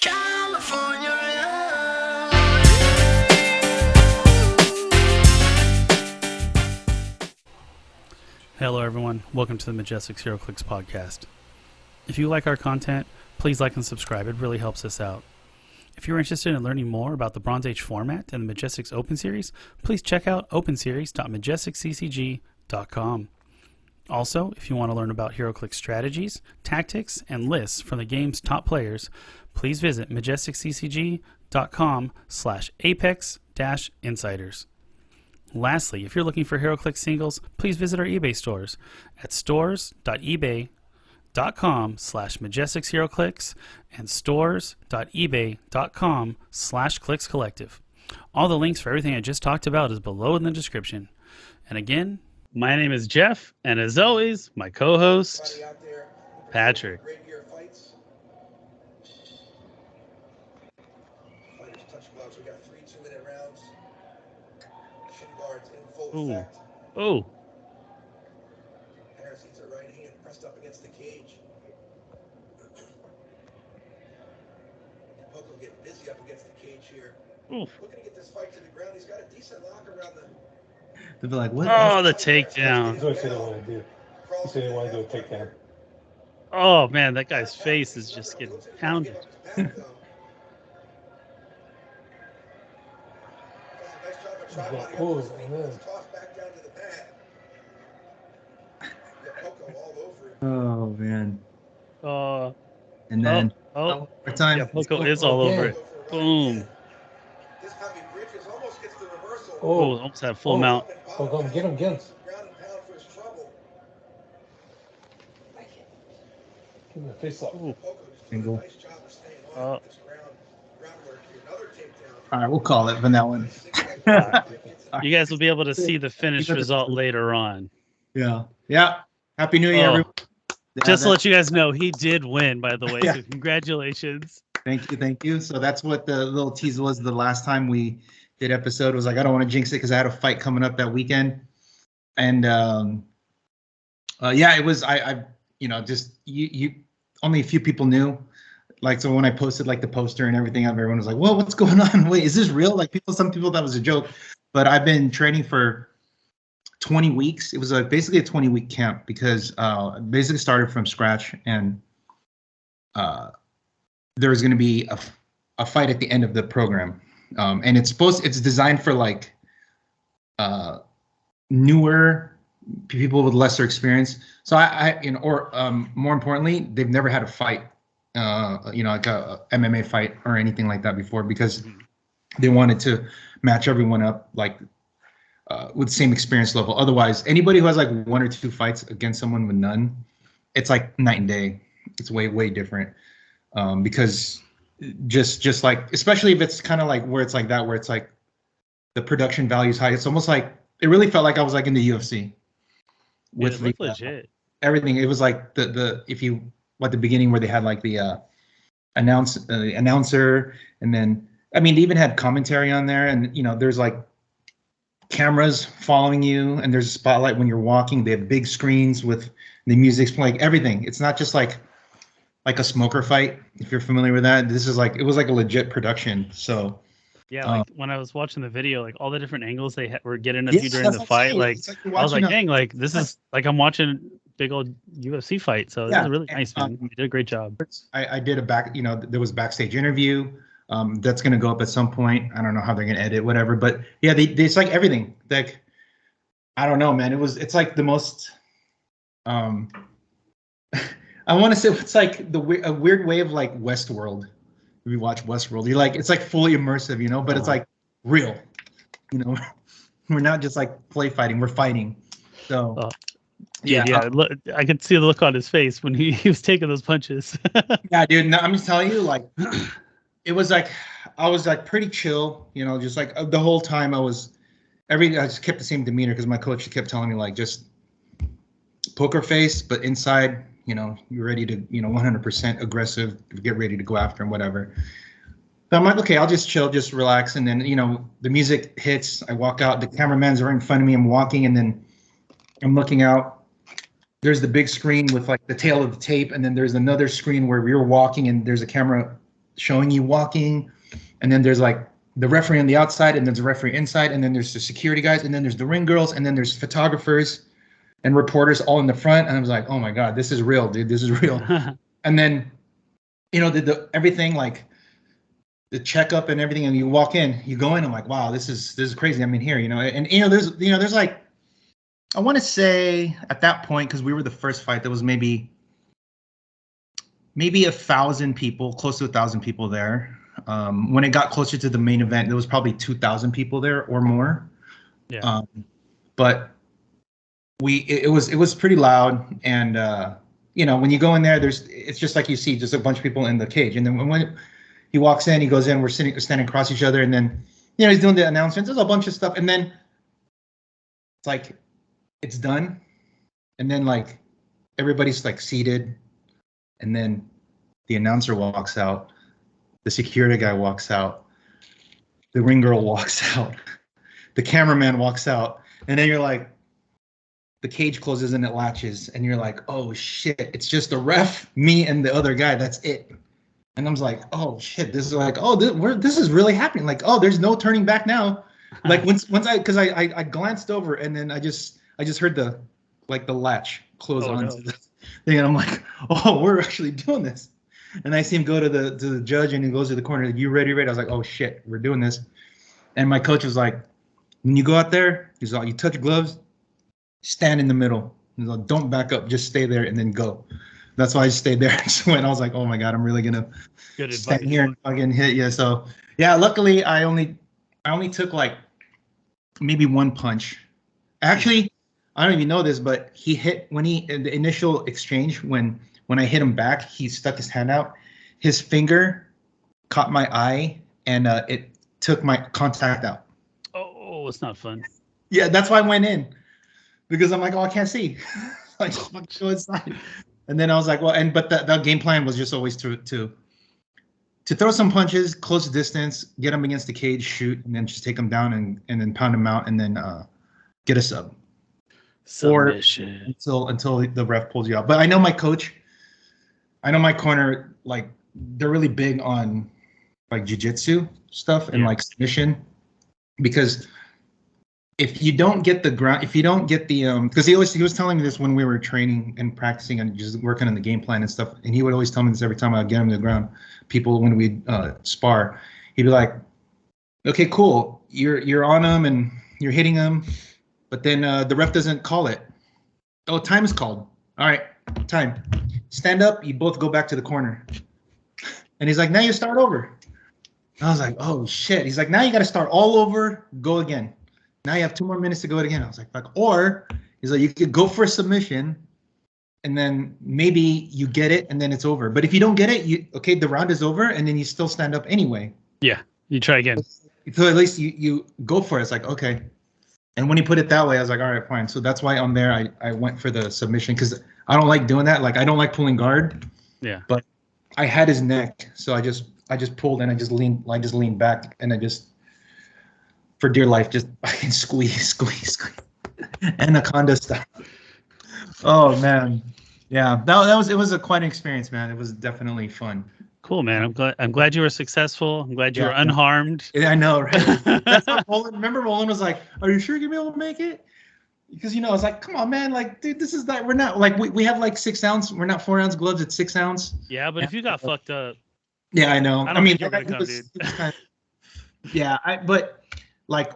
California. Hello everyone, welcome to the Majestix Heroclix Podcast. If you like our content, please like and subscribe, it really helps us out. If you're interested in learning more about the Bronze Age format and the Majestix Open Series, please check out openseries.majestixccg.com. Also, if you want to learn about Heroclix strategies, tactics, and lists from the game's top players, please visit majestixccg.com/apex-insiders. Lastly, if you're looking for Heroclix singles, please visit our eBay stores at stores.ebay.com/MajestixHeroclix and stores.ebay.com/ClicksCollective. All the links for everything I just talked about is below in the description. And again, my name is Jeff, and as always, my co-host, Patrick. Ooh. Oh. Heroclix are right hand pressed up against the cage. Poco getting busy up against the cage here. Oof. Looking to get this fight to the ground. He's got a decent lock around the. They'll be like, what? Oh, the takedown. That's what I said I want to do. He said he wanted to do a takedown. Oh, man, that guy's face is just getting pounded. Oh, man. Oh, man. Uh, And then, oh, more time. yeah, Poco is all over it. Boom. This time he bridges, almost gets the reversal. Oh, almost had full mount. Oh, go get him, get him. Ground and pound for his trouble. Give him a face lock. Ooh. Poco just doing a Single. nice job of staying on this groundwork here. Another takedown. All right, we'll call it for that one. You guys will be able to see the finished result later on. Yeah. Yeah. Happy New Year, Oh. everyone. Yeah, Just to let you guys know, he did win, by the way, Yeah. so congratulations. Thank you. Thank you. So that's what the little teaser was the last time we did episode. Was like, I don't want to jinx it because I had a fight coming up that weekend. And yeah, it was, I just, you only a few people knew. Like, so when I posted like the poster and everything, everyone was like, whoa, what's going on? Wait, is this real? Like some people thought it was a joke, but I've been training for 20 weeks. It was basically a 20-week camp because basically started from scratch, and there was going to be a fight at the end of the program. And it's designed for like newer people with lesser experience. So more importantly, they've never had a fight, like a MMA fight or anything like that before, because they wanted to match everyone up like with the same experience level. Otherwise, anybody who has like one or two fights against someone with none, it's like night and day. It's way, way different. Because just like, especially if it's kind of like where it's like that, where it's like the production value is high. It's almost like, it really felt like I was like in the UFC. With legit. Everything. It was like if you at the beginning where they had like the announcer, and then I mean they even had commentary on there, and there's like cameras following you, and there's a spotlight when you're walking. They have big screens with the music playing, everything. It's not just like a smoker fight, if you're familiar with that. This is like, it was like a legit production. So yeah, like when I was watching the video, like all the different angles they were getting at you during the fight, like I was like, dang, like this is like I'm watching big old UFC fight. So this is really nice, man. You did a great job. I did there was a backstage interview that's going to go up at some point. I don't know how they're going to edit, whatever, but yeah, it's like everything. Like, I don't know, man. It's like the most, I want to say it's like a weird way of like Westworld. If you watch Westworld, you're like, it's like fully immersive, but it's like real, we're not just like play fighting, we're fighting. So yeah. Look, I could see the look on his face when he was taking those punches. Yeah, dude. No, I'm just telling you, like, it was like, I was like pretty chill, just like the whole time I just kept the same demeanor because my coach kept telling me like, just poker face, but inside, you're ready to, 100% aggressive, get ready to go after and whatever. But I'm like, okay, I'll just chill, just relax. And then, the music hits, I walk out, the cameraman's right in front of me, I'm walking, and then I'm looking out. There's the big screen with like the tail of the tape, and then there's another screen where we were walking and there's a camera showing you walking, and then there's like the referee on the outside, and there's the referee inside, and then there's the security guys, and then there's the ring girls, and then there's photographers and reporters all in the front. And I was like, oh my God, this is real, dude. This is real. And then, the everything, like the checkup and everything, and you walk in, you go in, I'm like, wow, this is crazy. I'm in here, and there's like, I want to say at that point, because we were the first fight, there was maybe 1,000 people, close to 1,000 people there. When it got closer to the main event, there was probably 2,000 people there or more. Yeah. But it was pretty loud, and when you go in there, it's just like you see just a bunch of people in the cage, and then when he walks in, he goes in, we're standing across each other, and then he's doing the announcements. There's a bunch of stuff, and then it's like it's done, and then like everybody's like seated, and then the announcer walks out, the security guy walks out, the ring girl walks out, the cameraman walks out, and then you're like, the cage closes and it latches, and you're like, oh shit, it's just the ref, me, and the other guy. That's it. And I was like, oh shit, this is like, oh, this is really happening. Like, oh, there's no turning back now. Like because I glanced over, and then I just heard the latch close onto the thing, and I'm like, oh, we're actually doing this. And I see him go to the judge, and he goes to the corner, like, you ready? I was like, oh shit, we're doing this. And my coach was like, when you go out there, he's like, you touch gloves, stand in the middle. He's like, don't back up, just stay there and then go. That's why I stayed there. So when I was like, oh my God, I'm really gonna stand here and fucking hit you. So yeah, luckily I only took like maybe one punch. Actually, I don't even know this, but he hit in the initial exchange, when I hit him back, he stuck his hand out. His finger caught my eye, and it took my contact out. Oh, it's not fun. Yeah, that's why I went in, because I'm like, oh, I can't see. I just fucking go inside. And then I was like, well, but the game plan was just always to throw some punches, close distance, get him against the cage, shoot, and then just take him down and then pound him out, and then get a sub. Submission. Or until the ref pulls you out. But I know my coach, I know my corner, like they're really big on like jiu-jitsu stuff and like submission, because if you don't get the ground, if you don't get the because he was telling me this when we were training and practicing and just working on the game plan and stuff, and he would always tell me this every time I would get him to the ground. People, when we spar, he'd be like, okay, cool, you're on him and you're hitting him, but then the ref doesn't call it. Oh, time is called. All right, time. Stand up, you both go back to the corner. And he's like, now you start over. I was like, oh shit. He's like, now you got to start all over, go again. Now you have 2 more minutes to go it again. I was like, fuck. Or he's like, you could go for a submission, and then maybe you get it, and then it's over. But if you don't get it, the round is over, and then you still stand up anyway. Yeah, you try again. So at least you go for it. It's like, okay. And when he put it that way, I was like, all right, fine. So that's why on there I went for the submission, because I don't like doing that. Like, I don't like pulling guard. Yeah. But I had his neck, so I just pulled, and I just leaned back, and I just, for dear life, just fucking squeeze. Anaconda style. Oh man. Yeah. It was quite an experience, man. It was definitely fun. Cool, man. I'm glad you were successful. I'm glad you were unharmed. Yeah, I know, right? That's how Roland. Remember, Roland was like, "Are you sure you're gonna be able to make it?" Because I was like, "Come on, man! Like, dude, this is not. We're not like we have like 6 ounce. We're not 4 ounce gloves. It's 6 ounce." Yeah, but if you got fucked up. Yeah, I know. I mean, but like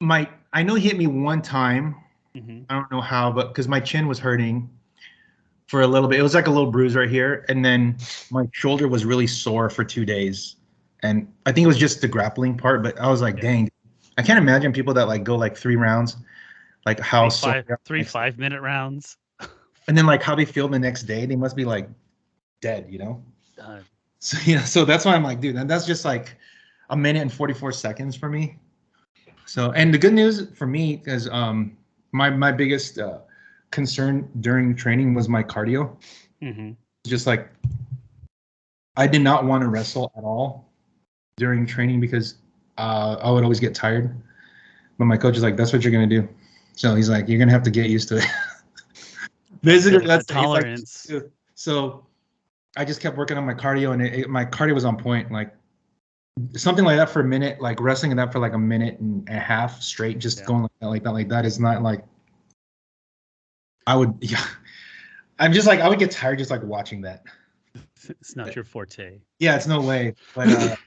I know he hit me one time. Mm-hmm. I don't know how, but because my chin was hurting for a little bit. It was like a little bruise right here, and then my shoulder was really sore for 2 days, and I think it was just the grappling part. But I was like, dang, I can't imagine people that like go like 3 rounds, like how 3 5-minute rounds, and then like how they feel the next day. They must be like dead, So that's why I'm like, dude, that's just like 1 minute and 44 seconds for me. So, and the good news for me is my biggest concern during training was my cardio. Mm-hmm. Just like I did not want to wrestle at all during training because I would always get tired. But my coach is like, "That's what you're gonna do." So he's like, "You're gonna have to get used to it." Basically, that's tolerance. Like, so I just kept working on my cardio, and my cardio was on point. Like something like that for a minute, like wrestling in that for like a minute and a half straight, just going like that is not like I would. Yeah, I'm just like I would get tired just like watching that. It's not your forte. Yeah, it's no way. But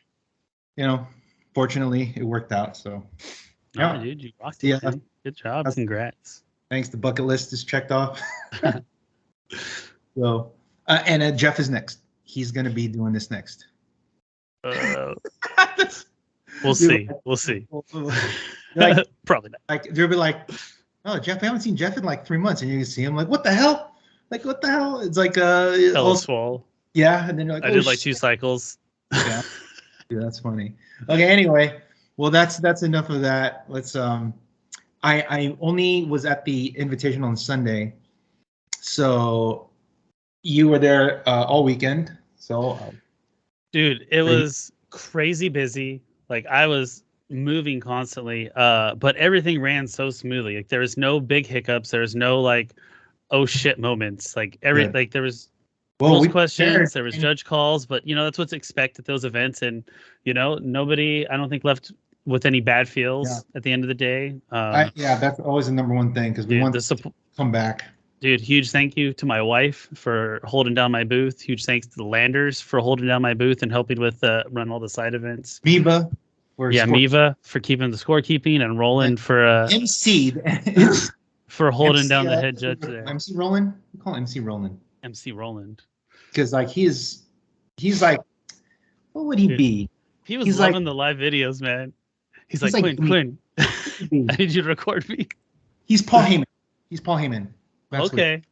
fortunately, it worked out. So No, dude, you rocked it. Man. Good job. Congrats. Thanks. The bucket list is checked off. So, and Jeff is next. He's gonna be doing this next. We'll see. We'll see. Like, probably not. Like they'll be like, "Oh, Jeff, I haven't seen Jeff in like 3 months," and you can see him like, "What the hell? Like, what the hell?" It's like swole. Yeah, and then you're like, I did like 2 cycles. Yeah. Yeah, that's funny. Okay, anyway, well that's enough of that. Let's I only was at the invitation on Sunday, so you were there all weekend. So, dude, it was crazy busy. Like I was moving constantly, but everything ran so smoothly. Like there was no big hiccups. There was no like, oh shit moments. Like like there was. Rules questions, there was judge calls, but that's what's expected at those events, and nobody I don't think left with any bad feels at the end of the day. That's always the number one thing because we want to come back. Dude, huge thank you to my wife for holding down my booth. Huge thanks to the Landers for holding down my booth and helping with run all the side events. Miva for keeping the scorekeeping, and Roland for MC for holding down the head judge there. MC Roland, we call him MC Roland. MC Roland, because like he's like, what would he be? He's loving the live videos, man. He's like Quinn. I need you to record me. He's Paul Heyman. That's okay.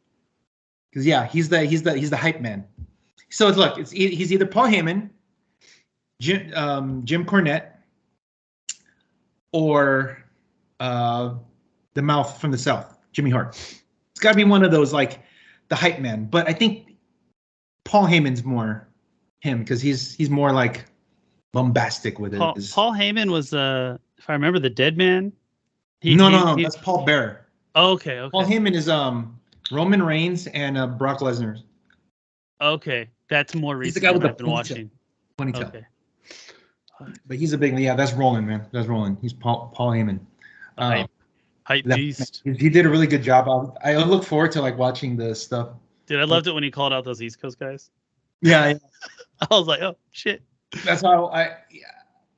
Because he's the hype man. So he's either Paul Heyman, Jim Cornette, or the mouth from the South, Jimmy Hart. It's got to be one of those like. The hype man, but I think Paul Heyman's more him because he's more like bombastic with it. Paul Heyman was if I remember, the Dead Man. No, that's Paul Bearer. Oh, okay. Paul Heyman is Roman Reigns and Brock Lesnar. Okay, that's more recent. He's the guy with the I've been watching. Ponytail. Okay. But he's a big that's Roland, man. That's Roland. He's Paul Heyman. Hype beast. He did a really good job. I look forward to like watching the stuff. Dude, I loved it when he called out those East Coast guys. Yeah. I was like, oh shit. That's how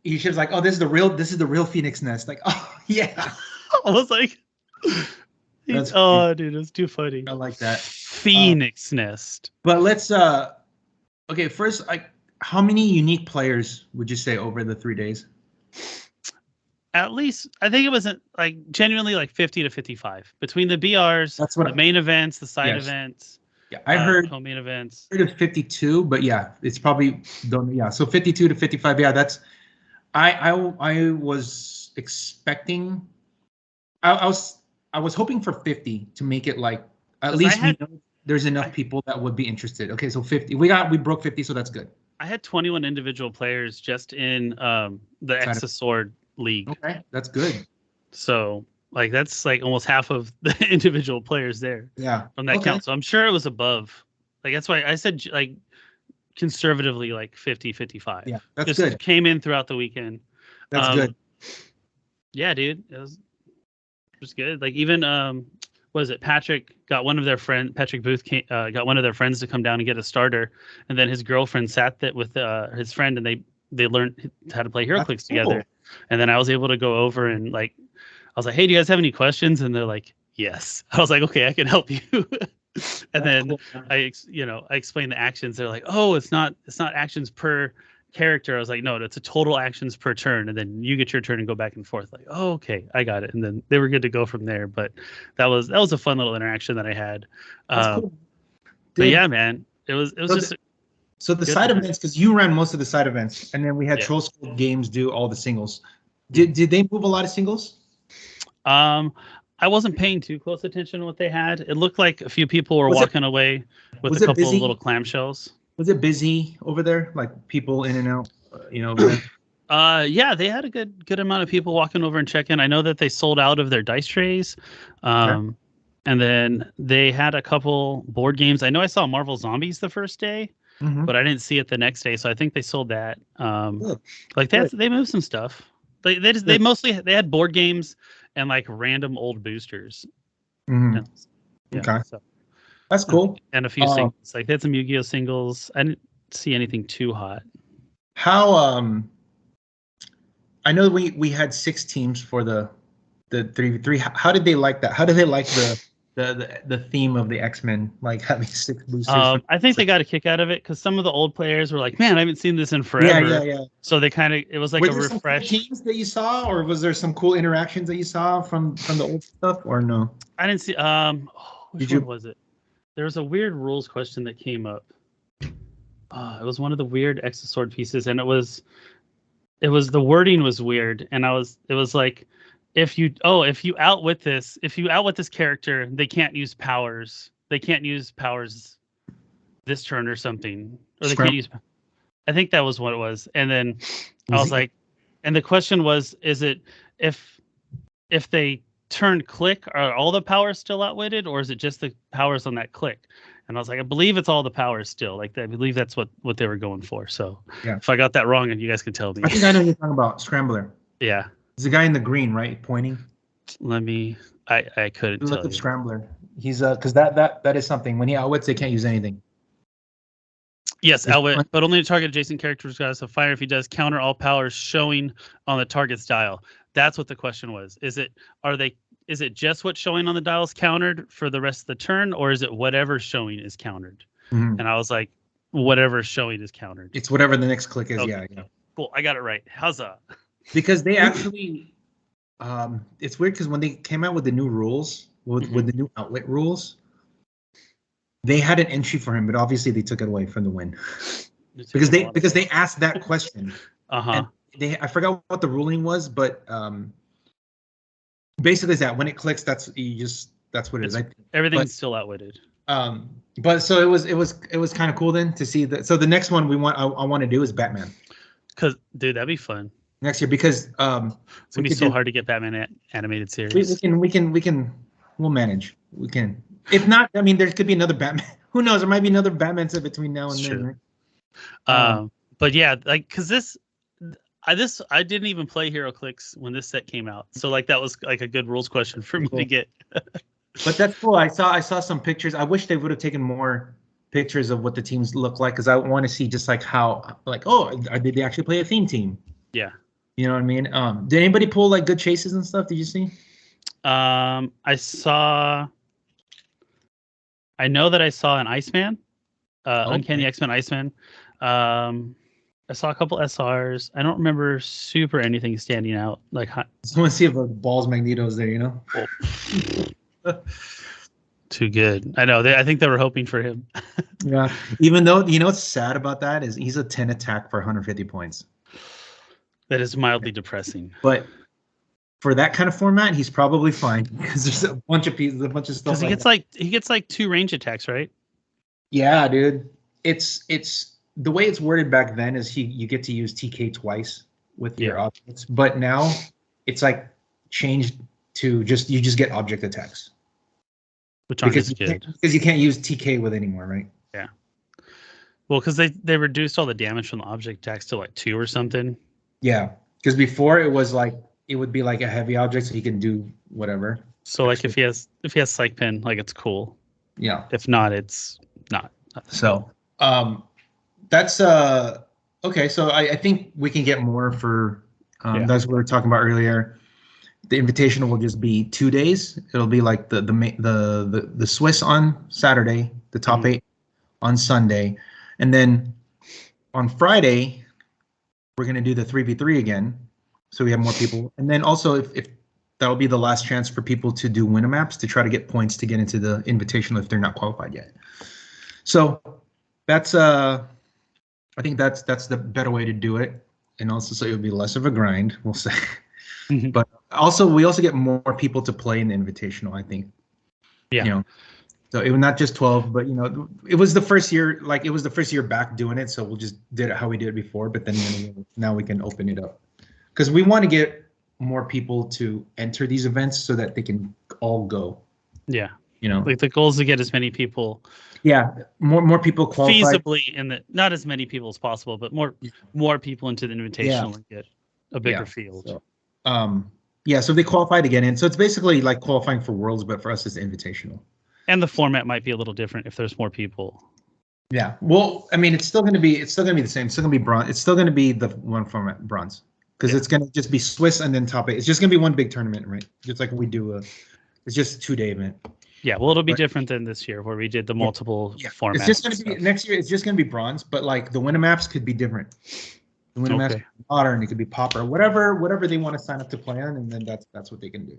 he was like, oh, this is the real Phoenix Nest. Like, oh yeah. I was like, dude, it was too funny. I like that. Phoenix Nest. But let's okay, first, how many unique players would you say over the 3 days? At least, I think it was like genuinely like 50 to 55 between the BRs, the main events, the side events. Yeah, I heard co-main events. I heard of 52, but it's probably so 52 to 55. Yeah, that's I was expecting. I was hoping for 50 to make it like at least we know there's enough people that would be interested. Okay, so 50. We broke 50, so that's good. I had 21 individual players just in the Exo Sword League. Okay, that's good. So like that's like almost half of the individual players there. Yeah. From that count. So I'm sure it was above. Like that's why I said like conservatively like 50, 55. Yeah, that's just good. Came in throughout the weekend. That's good. Yeah, dude. It was good. Like even what is it? Patrick got one of their friends. Patrick Booth got one of their friends to come down and get a starter, and then his girlfriend sat with his friend, and they learned how to play Heroclix together. And then I was able to go over and like, I was like, hey, do you guys have any questions? And they're like, yes. I was like, okay, I can help you. And then I explained the actions. They're like, oh, it's not actions per character. I was like, no, it's a total actions per turn. And then you get your turn and go back and forth. Like, oh, okay, I got it. And then they were good to go from there. But that was a fun little interaction that I had. Cool. But yeah, man, it was just. So the side events, because you ran most of the side events, and then we had Troll School Games do all the singles. Did they move a lot of singles? I wasn't paying too close attention to what they had. It looked like a few people were walking away with a couple of little clamshells. Was it busy over there? Like people in and out, Yeah, they had a good amount of people walking over and checking. I know that they sold out of their dice trays. And then they had a couple board games. I know I saw Marvel Zombies the first day. Mhm. but I didn't see it the next day, so I think they sold that. Good. Like they moved some stuff. They Good. mostly they had board games and like random old boosters. Mhm. And, yeah, Okay, so that's cool. and a few Um, singles. Like they had some Yu-Gi-Oh singles. I didn't see anything too hot. how I know we had 6 teams for the 3v3. How did they like that? How did they like the theme of the X-Men, like having 6 boosters for I think they got a kick out of it because some of the old players were like, "Man, I haven't seen this in yeah, forever." yeah. So they kind of it was like Was a there some cool refresh. teams that you saw, or was there some cool interactions that you saw from the old stuff, or no? I didn't see. Which Did one you? was it? There was a weird rules question that came up. It was one of the weird Exosword pieces, and it was the wording was weird, and it was like if you outwit this character, they can't use powers. They can't use powers this turn or something, or they can't use. I think that was what it was, and then I was like, and the question was, is it if they turn click, are all the powers still outwitted, or is it just the powers on that click? And I was like, I believe it's all the powers still. Like I believe that's what they were going for. So Yeah. if I got that wrong, and you guys can tell me. I think I know what you're talking about. Scrambler. Yeah. He's the guy in the green, right? Pointing. Let me. I couldn't Look tell up you. Scrambler. He's because that is something. When he outwits, they can't use anything. Yes, outwit, but only to target adjacent characters regardless of fire. If he does, counter all powers showing on the target's dial. That's what the question was. Is it just what's showing on the dial is countered for the rest of the turn, or is it whatever's showing is countered? Mhm. And I was like, whatever's showing is countered. It's whatever the next click is. Okay. Yeah. Cool. I got it right. Huzzah. Because they actually, it's weird because when they came out with the new rules, with the new outlet rules, they had an entry for him, but obviously they took it away from the win because they asked that question. Uh-huh. And I forgot what the ruling was, but basically is that when it clicks, that's what it is. Everything's still outwitted. But so it was kind of cool then to see that. So the next one I want to do is Batman. Cause dude, that'd be fun. Next year because it's gonna be so hard to get Batman animated series. We'll manage. We can. If not, I mean, there could be another Batman. Who knows? There might be another Batman set between now and then. Right? But yeah, like because I didn't even play Heroclix when this set came out, so like that was like a good rules question for me to get. But that's cool. I saw some pictures. I wish they would have taken more pictures of what the teams look like because I want to see just like how did they actually play a theme team? Yeah. You know what I mean? Did anybody pull like good chases and stuff? Did you see? I know that I saw an Iceman, Okay. Uncanny X-Men Iceman. I saw a couple SRs. I don't remember super anything standing out. Like, just want to see if Balls Magneto's there. You know. Too good. I know. I think they were hoping for him. Yeah. Even though what's sad about that is he's a 10 attack for 150 points. That is mildly depressing. But for that kind of format, he's probably fine because there's a bunch of pieces, a bunch of stuff. Because he gets like 2 range attacks, right? Yeah, dude. It's the way it's worded back then is you get to use TK twice with your objects, but now it's like changed to you just get object attacks. Which aren't as good. Because you can't use TK with anymore, right? Yeah. Well, because they reduced all the damage from the object attacks to like 2 or something. Yeah, because before it was like it would be like a heavy object, so he can do whatever. So like if he has Psych Pin, like it's cool. Yeah. If not, it's not. So that's okay. So I think we can get more for that's what we were talking about earlier. The invitational will just be 2 days. It'll be like the Swiss on Saturday, the top 8 on Sunday, and then on Friday we're gonna do the 3v3 again, so we have more people. And then also if that'll be the last chance for people to do Winamaps to try to get points to get into the invitational if they're not qualified yet. So that's I think that's the better way to do it, and also so it'll be less of a grind, we'll say. But also we also get more people to play in the invitational, I think. Yeah. So it was not just 12, but it was the first year, it was the first year back doing it, so we'll just did it how we did it before, but then now we can open it up. Because we want to get more people to enter these events so that they can all go. Yeah. You know, Like the goal is to get as many people more people qualify. feasibly in the not as many people as possible, but more people into the invitational and get a bigger field. So, so they qualify to get in. So it's basically like qualifying for Worlds, but for us it's invitational. And the format might be a little different if there's more people. Yeah. Well, I mean, it's still going to be the same. It's still going to be bronze. It's still going to be the one format bronze because it's going to just be Swiss and then top 8. It's just going to be one big tournament, right? Just like we do. It's just a 2-day event. Yeah. Well, it'll be different than this year where we did the multiple formats. It's just going to be next year. It's just going to be bronze, but like the winner maps could be different. The winner maps could be modern. It could be popper, whatever they want to sign up to play on, and then that's what they can do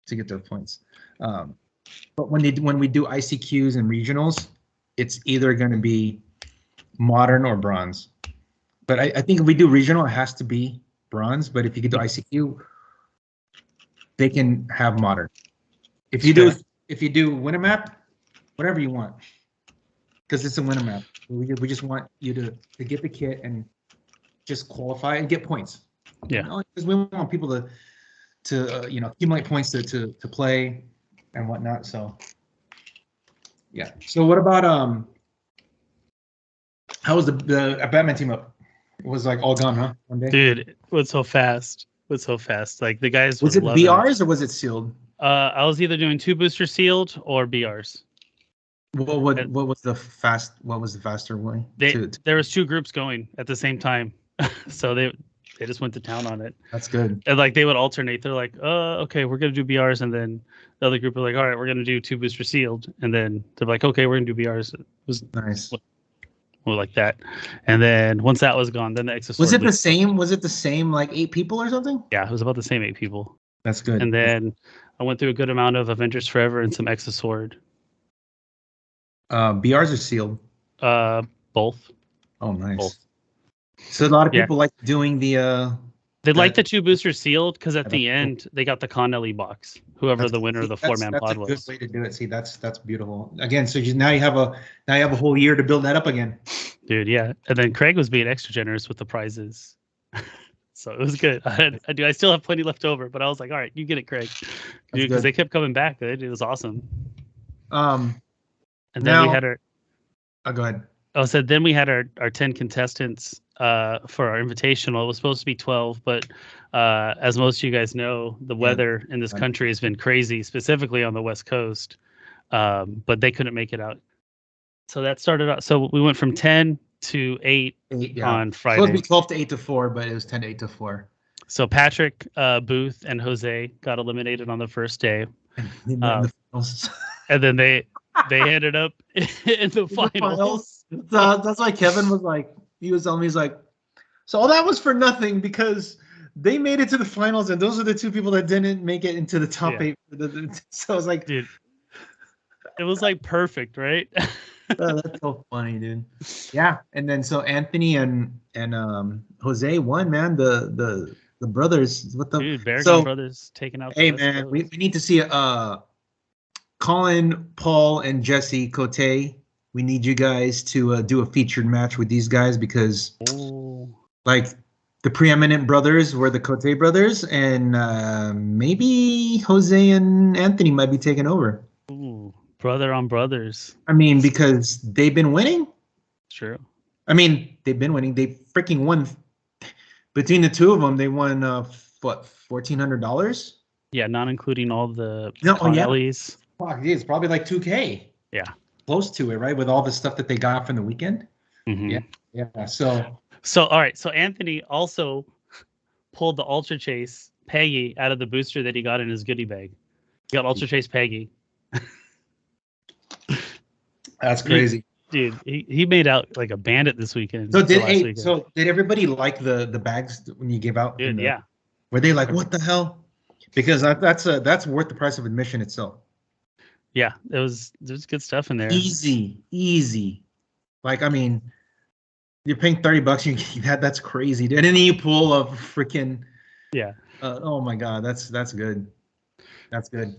to get their points. But when we do ICQs and regionals, it's either going to be modern or bronze. But I think if we do regional, it has to be bronze. But if you could do ICQ, they can have modern. If you do winner map, whatever you want, because it's a winner map. We just want you to get the kit and just qualify and get points. Yeah. Because we want people to accumulate points to play and whatnot. So. Yeah. So what about how was the Batman team up? It was like all gone, huh? One day. Dude, it was so fast. Like the guys. Was it BRs or was it sealed? I was either doing 2 booster sealed or BRs. What was the faster way? There was 2 groups going at the same time, so they just went to town on it. That's good. And like they would alternate. They're like, okay, we're gonna do BRs, and then the other group are like, all right, we're gonna do 2 booster sealed, and then they're like, okay, we're gonna do BRs. It was nice. More like that, and then once that was gone, then the Exo. Was it the same? Was it the same like 8 people or something? Yeah, it was about the same 8 people. That's good. And then I went through a good amount of Avengers Forever and some Exosword. BRs are sealed. Both. Oh, nice. Both. So a lot of people like doing the. They like the 2 boosters sealed because at the end they got the Connelly box. Whoever the winner of the 4-man pod was. That's a good way to do it. See, that's beautiful. Again, so now you have a whole year to build that up again. Dude, yeah. And then Craig was being extra generous with the prizes, so it was good. I still have plenty left over, but I was like, all right, you get it, Craig, because they kept coming back. It was awesome. And then we had our. Oh, go ahead. So then we had our 10 contestants for our invitational. It was supposed to be 12, but as most of you guys know, the weather in this country has been crazy, specifically on the West Coast. But they couldn't make it out. So that started out. So we went from 10 to 8 on Friday. It was supposed to be 12 to 8 to 4, but it was 10 to 8 to 4. So Patrick, Booth, and Jose got eliminated on the first day. And then they ended up in the finals. That's why Kevin was like, he was telling me, he's like, so all that was for nothing because they made it to the finals and those are the 2 people that didn't make it into the top 8. So I was like, dude, it was like perfect, right? That's so funny, dude. Yeah, and then so Anthony and Jose won, man. The brothers. What the dude? Berrigan brothers taking out. Hey, man, we need to see Colin, Paul, and Jesse Cote. We need you guys to do a featured match with these guys because, like, the preeminent brothers were the Cote brothers, and maybe Jose and Anthony might be taking over. Ooh, brother on brothers. I mean, because they've been winning. True. I mean, they've been winning. They freaking won. Between the 2 of them, they won $1,400. Yeah, not including all the Connellys. Fuck, it's probably like $2K. Yeah. Close to it, right? With all the stuff that they got from the weekend. Mm-hmm. Yeah. So all right. So Anthony also pulled the Ultra Chase Peggy out of the booster that he got in his goodie bag. He got Ultra Chase Peggy. That's crazy. Dude, he made out like a bandit this weekend. So did everybody like the bags when you gave out? Dude, yeah. Were they like, what the hell? Because that's worth the price of admission itself. Yeah, there's good stuff in there. Easy. Like, I mean, you're paying $30. You had that's crazy, dude. And then you pull a freaking oh my god, that's good. That's good.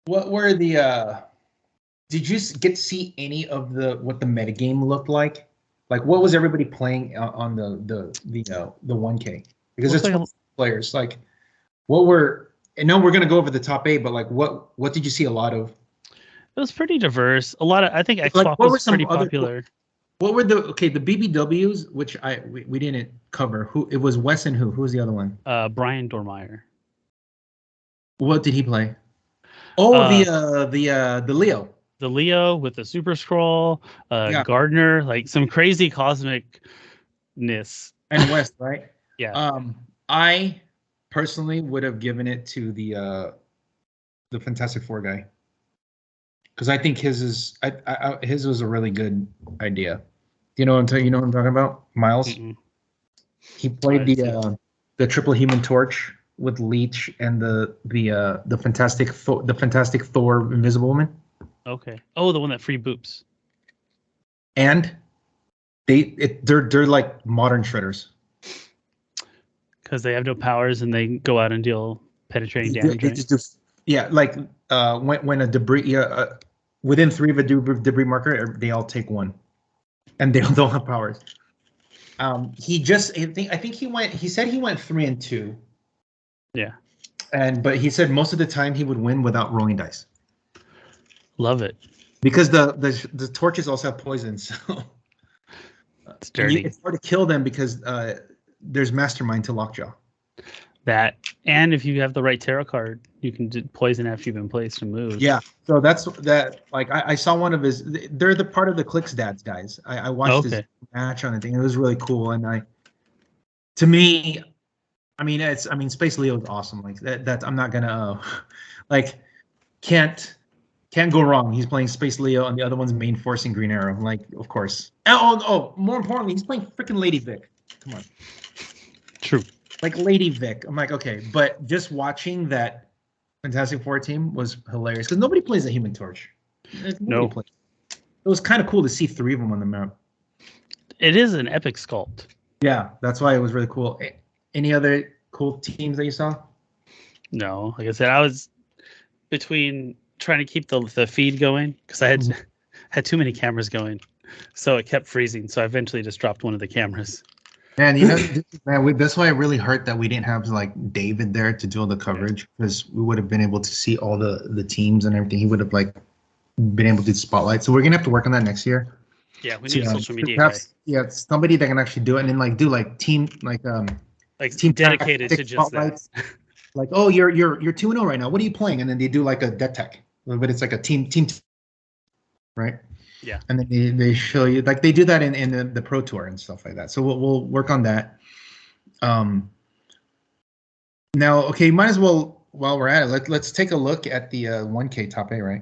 What were the did you get to see any of what the metagame looked like? Like, what was everybody playing on the 1K? Because it's 12 players. Like, what were know we're gonna go over the top 8, but like, what did you see a lot of? It was pretty diverse. A lot of, I think Like, X-Swap what were was some pretty other popular. What were the BBWs, which we didn't cover? Who it was? Wes and who? Who was the other one? Brian Dormeyer. What did he play? Oh, the Leo. The Leo with the Super Scroll, Yeah. Gardner, like some crazy cosmicness. And West, right? Yeah. I personally would have given it to the Fantastic Four guy, because I think his was a really good idea. You know what I'm talking about, Miles? Mm-mm. He played the triple Human Torch with Leech and the Fantastic Thor Invisible Woman. Okay. Oh, the one that free boops. And they're like modern shredders. Because they have no powers and they go out and deal penetrating damage. They Right? just like when a debris within 3 of a debris marker, they all take 1, and they don't have powers. I think he said he went 3 and 2. Yeah. But he said most of the time he would win without rolling dice. Love it. Because the torches also have poison, so It's dirty. it's hard to kill them because there's Mastermind to Lockjaw. That, and if you have the right tarot card, you can poison after you've been placed and move. Yeah, so that's that. Like I saw one of his. They're the part of the Clicks Dads guys. I watched his match on the thing. It was really cool, and to me, Space Leo is awesome. Like that I'm not gonna can't go wrong. He's playing Space Leo, and the other one's main forcing Green Arrow. Like, of course. Oh, more importantly, he's playing freaking Lady Vic. Come on. True. Like Lady Vic. I'm like, okay, but just watching that Fantastic Four team was hilarious because nobody plays a Human Torch. No. It was kind of cool to see 3 of them on the map. It is an epic sculpt. Yeah, that's why it was really cool. Any other cool teams that you saw? No, like I said, I was between trying to keep the feed going because I had too many cameras going, so it kept freezing. So I eventually just dropped one of the cameras. Man, that's why it really hurt that we didn't have like David there to do all the coverage, because we would have been able to see all the teams and everything. He would have like been able to do the spotlight. So we're gonna have to work on that next year. Yeah, we need a social media perhaps, guy. Yeah, somebody that can actually do it and then like do like team team dedicated to just that. Like, oh, you're 2-0 right now. What are you playing? And then they do like a deck tech, but it's like a team, right? Yeah. And then they show you, like they do that in the Pro Tour and stuff like that. So we'll work on that. Now, okay, might as well, while we're at it, let's take a look at the 1K top 8, right?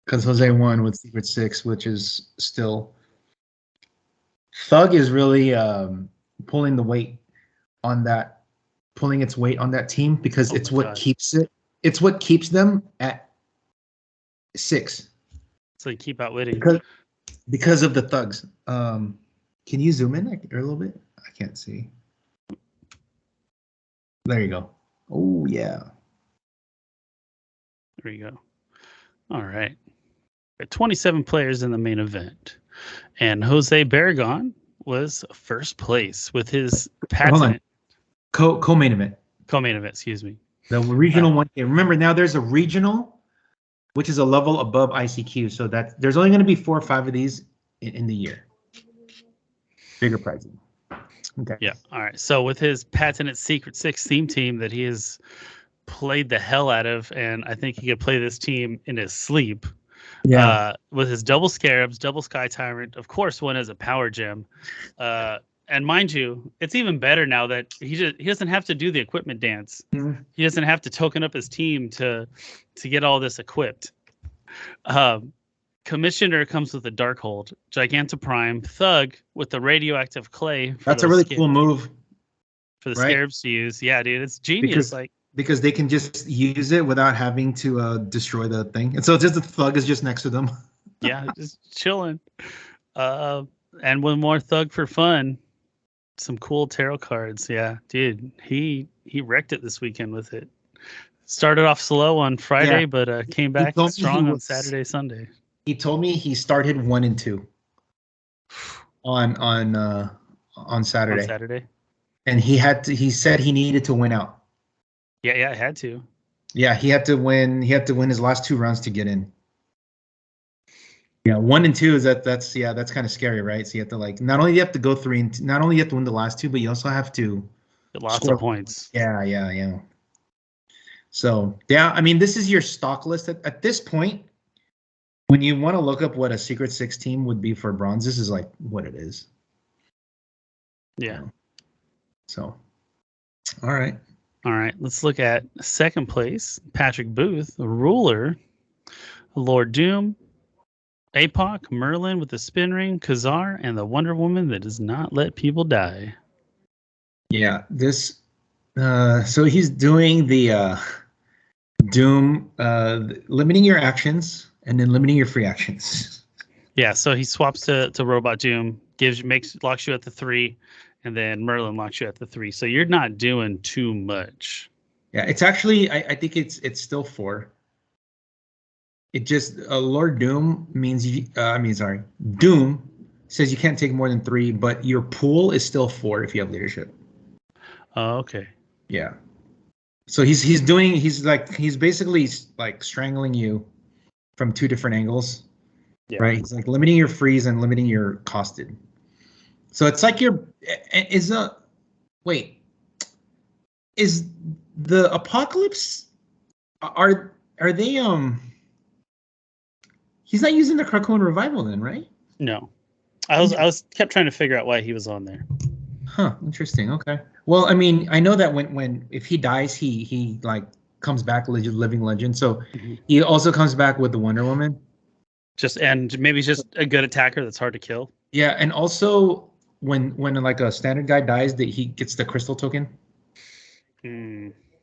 Because Jose won with Secret 6, which is still Thug is really pulling its weight on that team, because it's what keeps them at 6. So you keep outwitting. Because of the thugs. Can you zoom in a little bit? I can't see. There you go. Oh, yeah. There you go. All right. 27 players in the main event. And Jose Barragon was first place with his patent. Co-main event. Co-main event, excuse me. The regional 1K. Remember, now there's a regional, which is a level above ICQ. So that there's only going to be 4 or 5 of these in the year. Bigger pricing. Okay. Yeah. All right. So with his patented Secret 6 theme team that he has played the hell out of, and I think he could play this team in his sleep. Yeah. With his double Scarabs, double Sky Tyrant, of course, one as a power gem. And mind you, it's even better now that he doesn't have to do the equipment dance. Mm-hmm. He doesn't have to token up his team to get all this equipped. Commissioner comes with a Darkhold, Gigantoprime, Thug with the radioactive clay. That's a really cool move for the Scarabs to use. Yeah, dude, it's genius. Because they can just use it without having to destroy the thing, and so just the Thug is just next to them. Yeah, just chilling. And one more Thug for fun. Some cool tarot cards. Yeah, dude, he wrecked it this weekend with it. Started off slow on Friday, but came back strong on Saturday, Sunday. He told me he started 1 and 2 on Saturday. On Saturday, and he said he needed to win out. Yeah, I had to. Yeah, he had to win. He had to win his last 2 rounds to get in. Yeah, 1 and 2 is that's kind of scary, right? So you have to like not only do you have to go 3 and not only you have to win the last 2, but you also have to Lots score of points. Yeah. So yeah, I mean, this is your stock list at this point. When you want to look up what a Secret Six team would be for bronze, this is like what it is. Yeah. You know? So, all right. All right. Let's look at second place. Patrick Booth, Ruler, Lord Doom, Apoc, Merlin with the spin ring, Khazar, and the Wonder Woman that does not let people die. Yeah, this. So he's doing the Doom, limiting your actions and then limiting your free actions. Yeah, so he swaps to Robot Doom, locks you at the 3, and then Merlin locks you at the 3. So you're not doing too much. Yeah, it's actually I think it's still 4. It just Lord Doom means Doom says you can't take more than 3, but your pool is still 4 if you have leadership. Oh, okay. Yeah. So he's basically like strangling you from 2 different angles. Yeah. Right? He's like limiting your freeze and limiting your costed. So it's like is the Apocalypse are they he's not using the Krakoan revival then, right? No. I was kept trying to figure out why he was on there. Huh, interesting. Okay. Well, I mean, I know that when if he dies, he like comes back living legend. So he also comes back with the Wonder Woman. And maybe he's just a good attacker that's hard to kill. Yeah, and also when like a standard guy dies, that he gets the crystal token.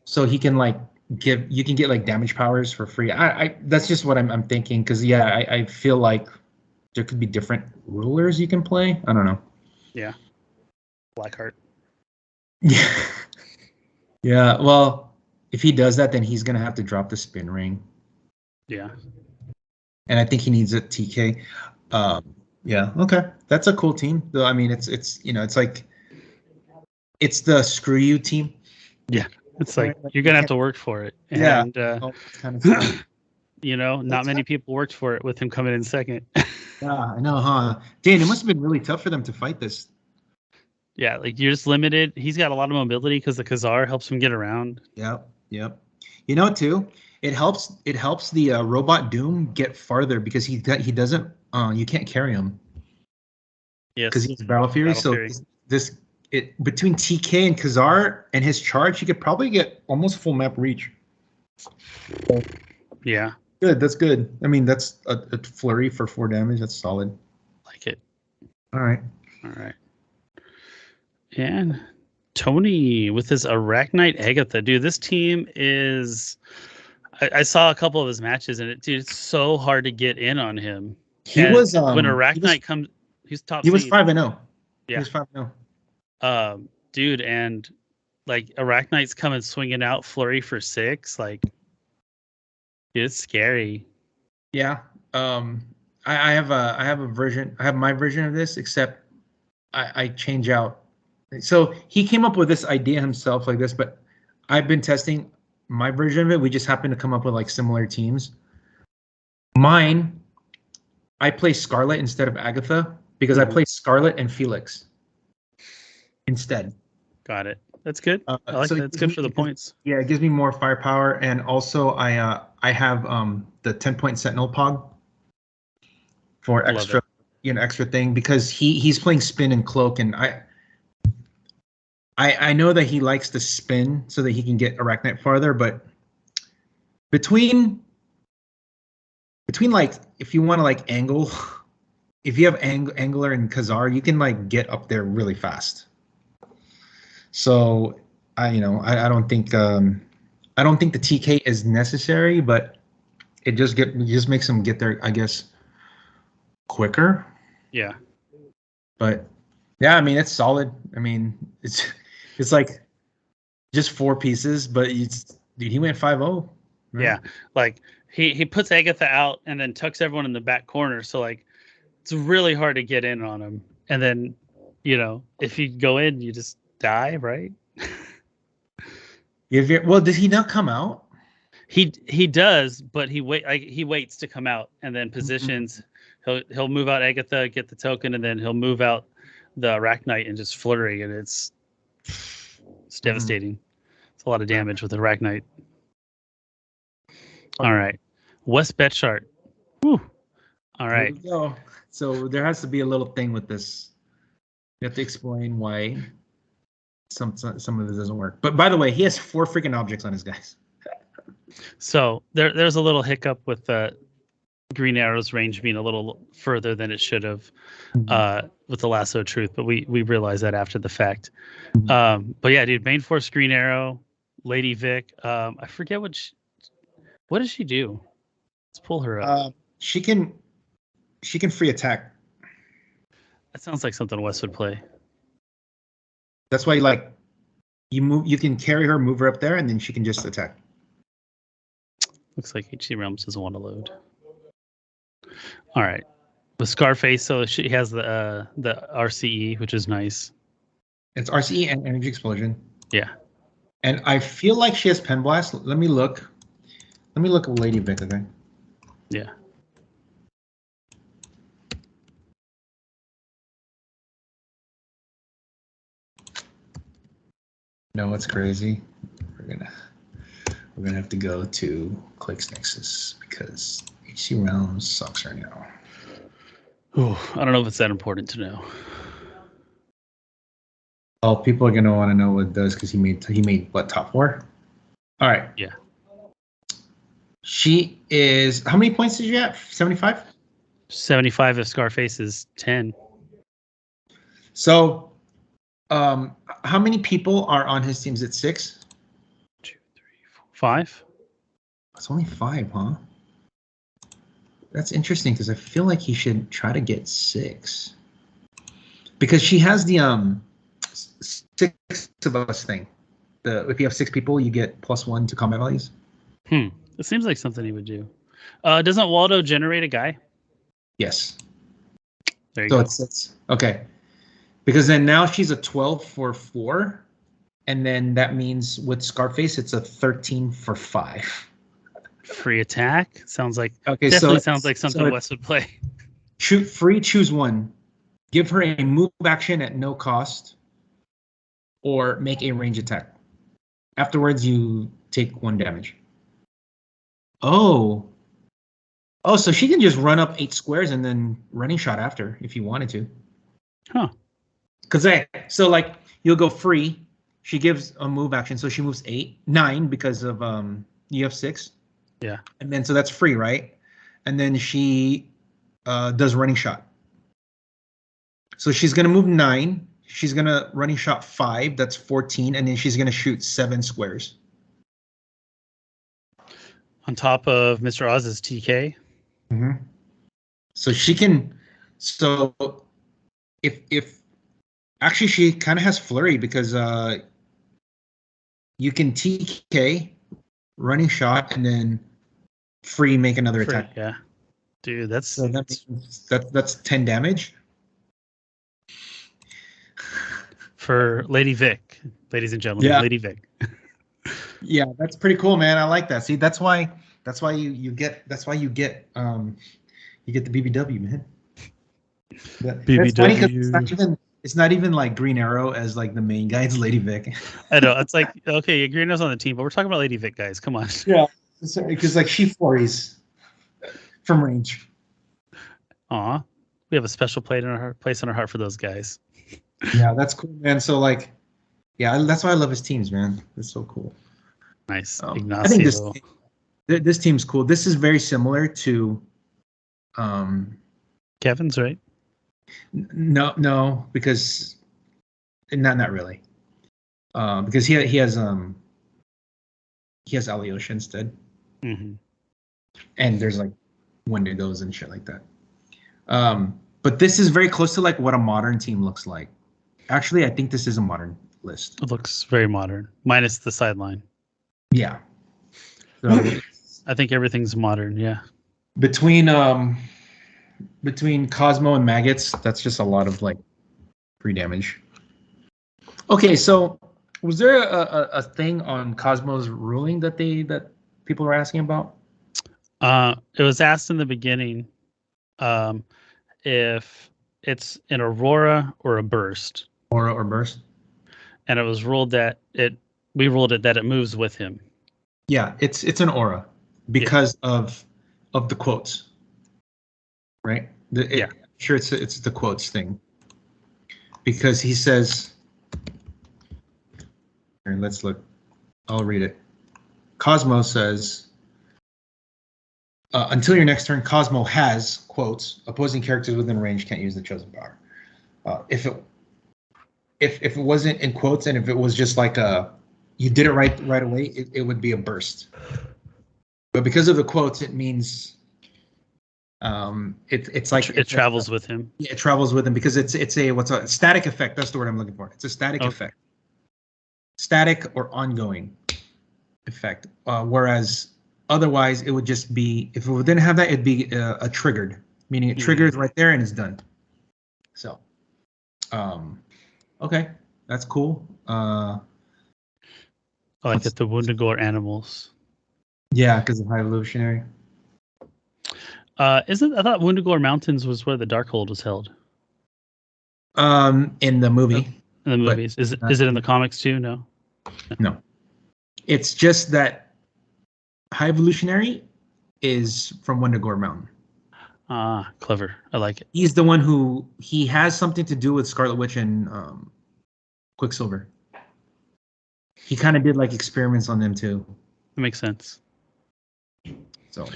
So he can like you can get like damage powers for free. I that's just what I'm thinking, because I feel like there could be different rulers you can play. I don't know. Yeah. Blackheart. Yeah. Yeah. Well, if he does that, then he's gonna have to drop the spin ring. Yeah. And I think he needs a TK. Yeah. Okay. That's a cool team. Though I mean, it's like it's the screw you team. Yeah. It's like you're gonna have to work for it. Yeah. And Kind of not many people worked for it with him coming in second. Yeah, I know, huh? Dan, it must have been really tough for them to fight this. Yeah, like you're just limited. He's got a lot of mobility because the Khazar helps him get around. Yep. You know, too, it helps the Robot Doom get farther because he doesn't you can't carry him. Yes. Because he's Battle Fury. Between TK and Khazar and his charge, he could probably get almost full map reach. Yeah. Good. That's good. I mean, that's a flurry for 4 damage. That's solid. Like it. All right. And Tony with his Arachnite Agatha. Dude, this team is... I saw a couple of his matches, and it's so hard to get in on him. When Arachnite comes... He's top He was seed. 5-0. Yeah. He was 5-0. Dude, and like Arachnite's coming swinging out flurry for 6. Like, it's scary. Yeah. I have a version. I have my version of this, except I change out. So he came up with this idea himself like this, but I've been testing my version of it. We just happen to come up with like similar teams. Mine, I play Scarlet instead of Agatha because I play Scarlet and Felix instead. Got it. That's good. I like so that. It's good for the points. Yeah, it gives me more firepower, and also I have the 10-point Sentinel Pog for extra thing, because he's playing spin and cloak, and I know that he likes to spin so that he can get Arachnite farther, but between like, if you want to like angle, if you have Angler and Khazar, you can like get up there really fast. So I don't think the TK is necessary, but it just makes them get there, I guess, quicker. Yeah. But yeah, I mean, it's solid. I mean, it's like just 4 pieces, but dude, he went 5-0. Right? Yeah. Like he puts Agatha out and then tucks everyone in the back corner. So like it's really hard to get in on him. And then, if you go in, you just die, right? Well, did he not come out? He does, but he waits to come out and then positions. He'll move out Agatha, get the token, and then he'll move out the Arachnite and just flurry, and it's devastating. It's a lot of damage with the Arachnite. All right, West Bet chart. Woo. All right. There we go. So there has to be a little thing with this. You have to explain why some of this doesn't work. But by the way, he has 4 freaking objects on his guys. So there's a little hiccup with Green Arrow's range being a little further than it should have with the Lasso of Truth, but we realized that after the fact. But yeah, dude, main force Green Arrow, Lady Vic. I forget what does she do? Let's pull her up. She can free attack. That sounds like something Wes would play. That's why you can carry her, move her up there, and then she can just attack. Looks like HC Realms doesn't want to load. All right. With Scarface, so she has the RCE, which is nice. It's RCE and Energy Explosion. Yeah. And I feel like she has Pen Blast. Let me look. Let me look at Lady Vic, okay? Yeah. No, it's crazy. We're gonna have to go to Clicks Nexus because HC Realms sucks right now. Ooh, I don't know if it's that important to know. Oh, people are gonna want to know what it does because he made what, top 4? All right. Yeah. She is. How many points did you get? 75. 75 if Scarface is 10. So, how many people are on his teams? At 6? 2, 3, 4, 5. It's only 5, huh? That's interesting because I feel like he should try to get 6. Because she has the 6 of us thing. If you have 6 people, you get +1 to combat values. It seems like something he would do. Doesn't Waldo generate a guy? Yes. There you go. It's okay. Because then now she's a 12 for 4, and then that means with Scarface it's a 13 for 5. Free attack sounds like sounds like something Wes would play. Choose one. Give her a move action at no cost, or make a range attack. Afterwards, you take 1 damage. Oh, so she can just run up 8 squares and then running shot after if you wanted to. Huh. Because you'll go free. She gives a move action, so she moves 9 because of you have 6. Yeah. And then so that's free, right? And then she does running shot. So she's gonna move 9. She's gonna running shot 5. That's 14, and then she's gonna shoot 7 squares. On top of Mr. Oz's TK. Mm-hmm. So she can. So if actually she kind of has flurry because you can TK, running shot, and then free make another attack. Yeah, dude, that's 10 damage for Lady Vic, ladies and gentlemen. Yeah. Lady Vic. Yeah, that's pretty cool, man. I like that. See, that's why you get the BBW, man. BBW. It's funny 'cause it's not even like Green Arrow as like the main guy. It's Lady Vic. I know. It's like, okay, Green Arrow's on the team, but we're talking about Lady Vic, guys. Come on. Yeah, because like she flurries from range. Aw, we have a special place in our heart for those guys. Yeah, that's cool, man. So like, yeah, that's why I love his teams, man. It's so cool. Nice. I Ignacio. think this team's cool. This is very similar to Kevin's, right? No, because not really. Because he has Alyosha instead. Mm-hmm. And there's like Wendigos and shit like that. But this is very close to like what a modern team looks like. Actually, I think this is a modern list. It looks very modern, minus the sideline. Yeah. So I think everything's modern. Yeah. between Cosmo and Maggots, that's just a lot of like free damage. Okay, so Was there a thing on Cosmo's ruling that people were asking about? It was asked in the beginning if it's an aurora or a burst, Aura or burst? and it was ruled that we ruled it that it moves with him. Yeah, it's an aura because of the quotes, right? Yeah. Sure, it's the quotes thing because he says. Here, let's look. I'll read it. Cosmo says, until your next turn, Cosmo has, quotes, opposing characters within range can't use the chosen power. If it wasn't in quotes and if it was just like you did it right away, it would be a burst. But because of the quotes, it means it's like It travels with him. Yeah, it travels with him because it's a static effect. That's the word I'm looking for. It's a static effect. Static or ongoing effect. Whereas otherwise, it would just be, if it didn't have that, it'd be a triggered, meaning it triggers right there and it's done. So, okay, that's cool. I like that the Woundagore animals. Yeah, because of high evolutionary. I thought Woundagore Mountains was where the Darkhold was held. In the movie. In the movies. Is it in the comics too? No. No. It's just that high evolutionary is from Woundagore Mountain. Ah, clever. I like it. He's the one he has something to do with Scarlet Witch and Quicksilver. He kind of did like experiments on them too. That makes sense. So.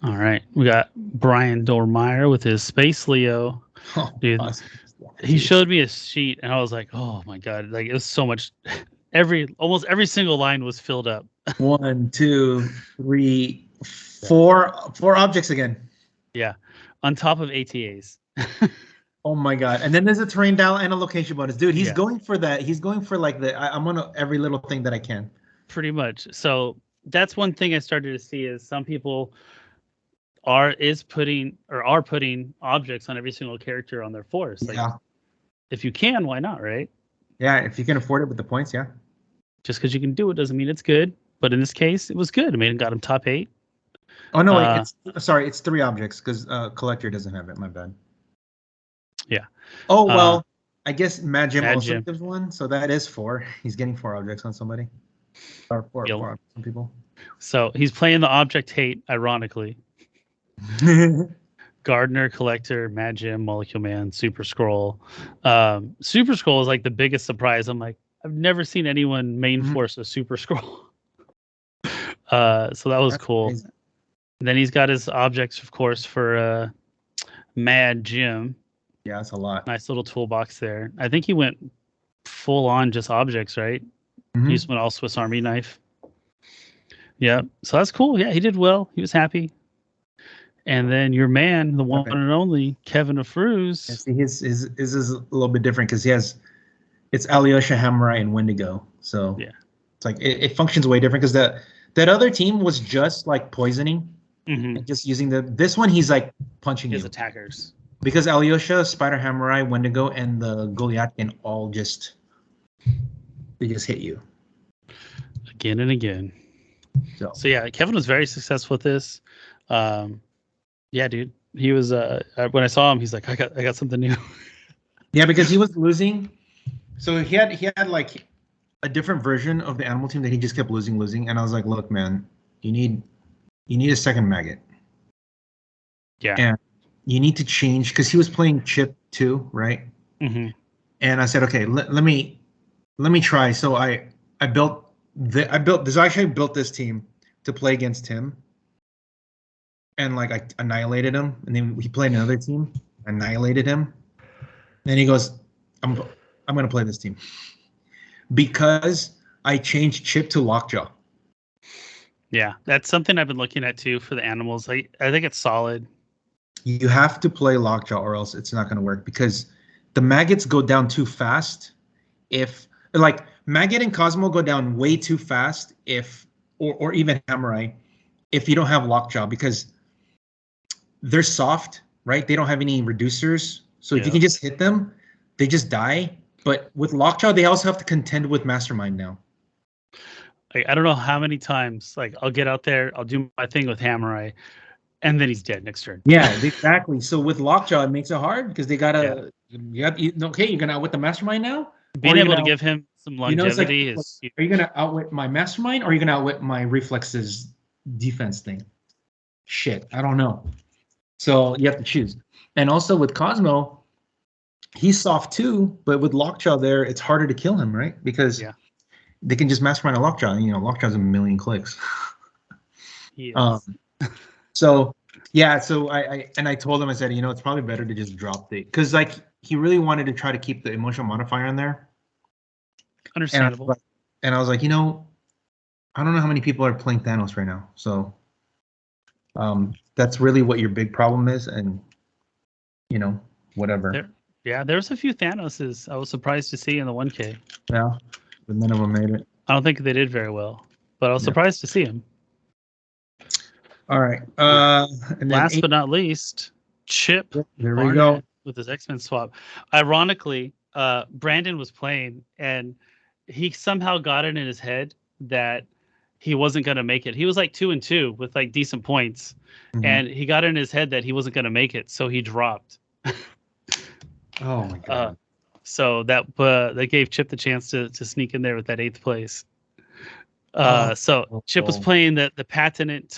All right. We got Brian Dormeyer with his Space Leo. Oh, dude. awesome. He showed me a sheet and I was like, oh my God. Like it was so much. Almost every single line was filled up. 1, 2, 3, 4 objects again. Yeah. On top of ATAs. Oh my God. And then there's a terrain dial and a location bonus. Dude, he's Yeah. going for that. He's going for like I'm on every little thing that I can. Pretty much. So that's one thing I started to see is some people are putting objects on every single character on their force. Like, Yeah. if you can, why not, right? Yeah, if you can afford it with the points, yeah. Just because you can do it doesn't mean it's good. But in this case, it was good. I mean, it got him top 8. Oh no, wait, it's 3 objects because collector doesn't have it. My bad. Yeah. Oh well, I guess Magim also Magim. gives 1, so that is 4. He's getting 4 objects on somebody. Or 4 Yep. on some people. So he's playing the object hate, ironically. Gardener, Collector, Magim, Molecule Man, Super Scroll. Super Scroll is like the biggest surprise. I'm like, I've never seen anyone main force a Super Scroll. So that was cool. Crazy. And then he's got his objects, of course, for Mad Jim. Yeah, that's a lot. Nice little toolbox there. I think he went full on just objects, right? Mhm. He just went all Swiss Army knife. Yeah. So that's cool. Yeah, he did well. He was happy. And then your man, the one and only Kevin Afruz. Yeah, see, his is a little bit different because it's Alyosha, Hamurai, and Wendigo. So Yeah. it's like it functions way different because that other team was just like poisoning, and just using this one he's like punching His you. attackers. Because Alyosha, Spider Hamurai, Wendigo, and the Goliathkin all just hit you. Again and again. So yeah, Kevin was very successful with this. Yeah, dude. He was when I saw him, he's like, I got something new. Yeah, because he was losing. So he had like a different version of the animal team that he just kept losing, and I was like, look, man, you need a second maggot. Yeah. And you need to change because he was playing Chip too, right? Mm-hmm. And I said, okay, let me try. So I built this team to play against him. And like I annihilated him, and then he played another team, annihilated him. Then he goes, I'm gonna play this team because I changed Chip to Lockjaw. Yeah, that's something I've been looking at too for the animals. I think it's solid. You have to play Lockjaw or else it's not gonna work because the maggots go down too fast. If like Maggot and Cosmo go down way too fast or even Hamurai if you don't have Lockjaw because they're soft, right? They don't have any reducers. So if you can just hit them, they just die. But with Lockjaw, they also have to contend with Mastermind now. Like, I don't know how many times, like, I'll get out there, I'll do my thing with Hammer Eye, and then he's dead next turn. Yeah, exactly. So with Lockjaw, it makes it hard because they gotta. Okay, you're gonna outwit the Mastermind now. Being Or you're able to gonna give him some You know, it's like, longevity is are you gonna outwit my Mastermind or are you gonna outwit my Reflexes defense thing? Shit, I don't know. So you have to choose. And also with Cosmo, he's soft too, but with Lockjaw there, it's harder to kill him, right? Because they can just Mastermind a Lockjaw. You know, Lockjaw's a million clicks. he is. So yeah, so I told him, I said, you know, it's probably better to just drop the, because like he really wanted to try to keep the emotional modifier in there. Understandable. And I was like, you know, I don't know how many people are playing Thanos right now. So that's really what your big problem is. And, you know, whatever. There's a few Thanoses I was surprised to see in the 1K. Yeah, but none of them made it. I don't think they did very well, but I was surprised to see him. All right. And last but not least, Chip. There we go. With his X-Men swap. Ironically, Brandon was playing and he somehow got it in his head that he wasn't going to make it. He was like 2-2 with like decent points. Mm-hmm. And he got it in his head that he wasn't going to make it. So he dropped. Oh my God. So that gave Chip the chance to sneak in there with that 8th place. So Chip was playing the patented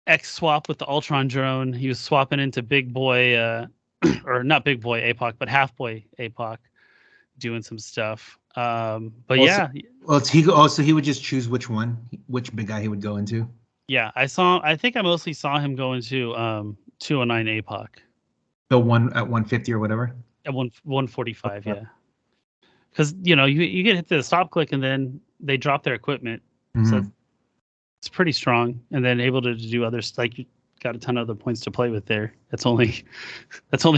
X swap with the Ultron drone. He was swapping into Big Boy, or not Big Boy APOC, but Half Boy APOC, doing some stuff. But so he would just choose which big guy he would go into. Yeah, I think I mostly saw him go into 209 APOC. The one at 150 or whatever. At 145, yeah. Because you get hit to the stop click and then they drop their equipment, so it's pretty strong. And then able to do others, like you got a ton of other points to play with there. That's only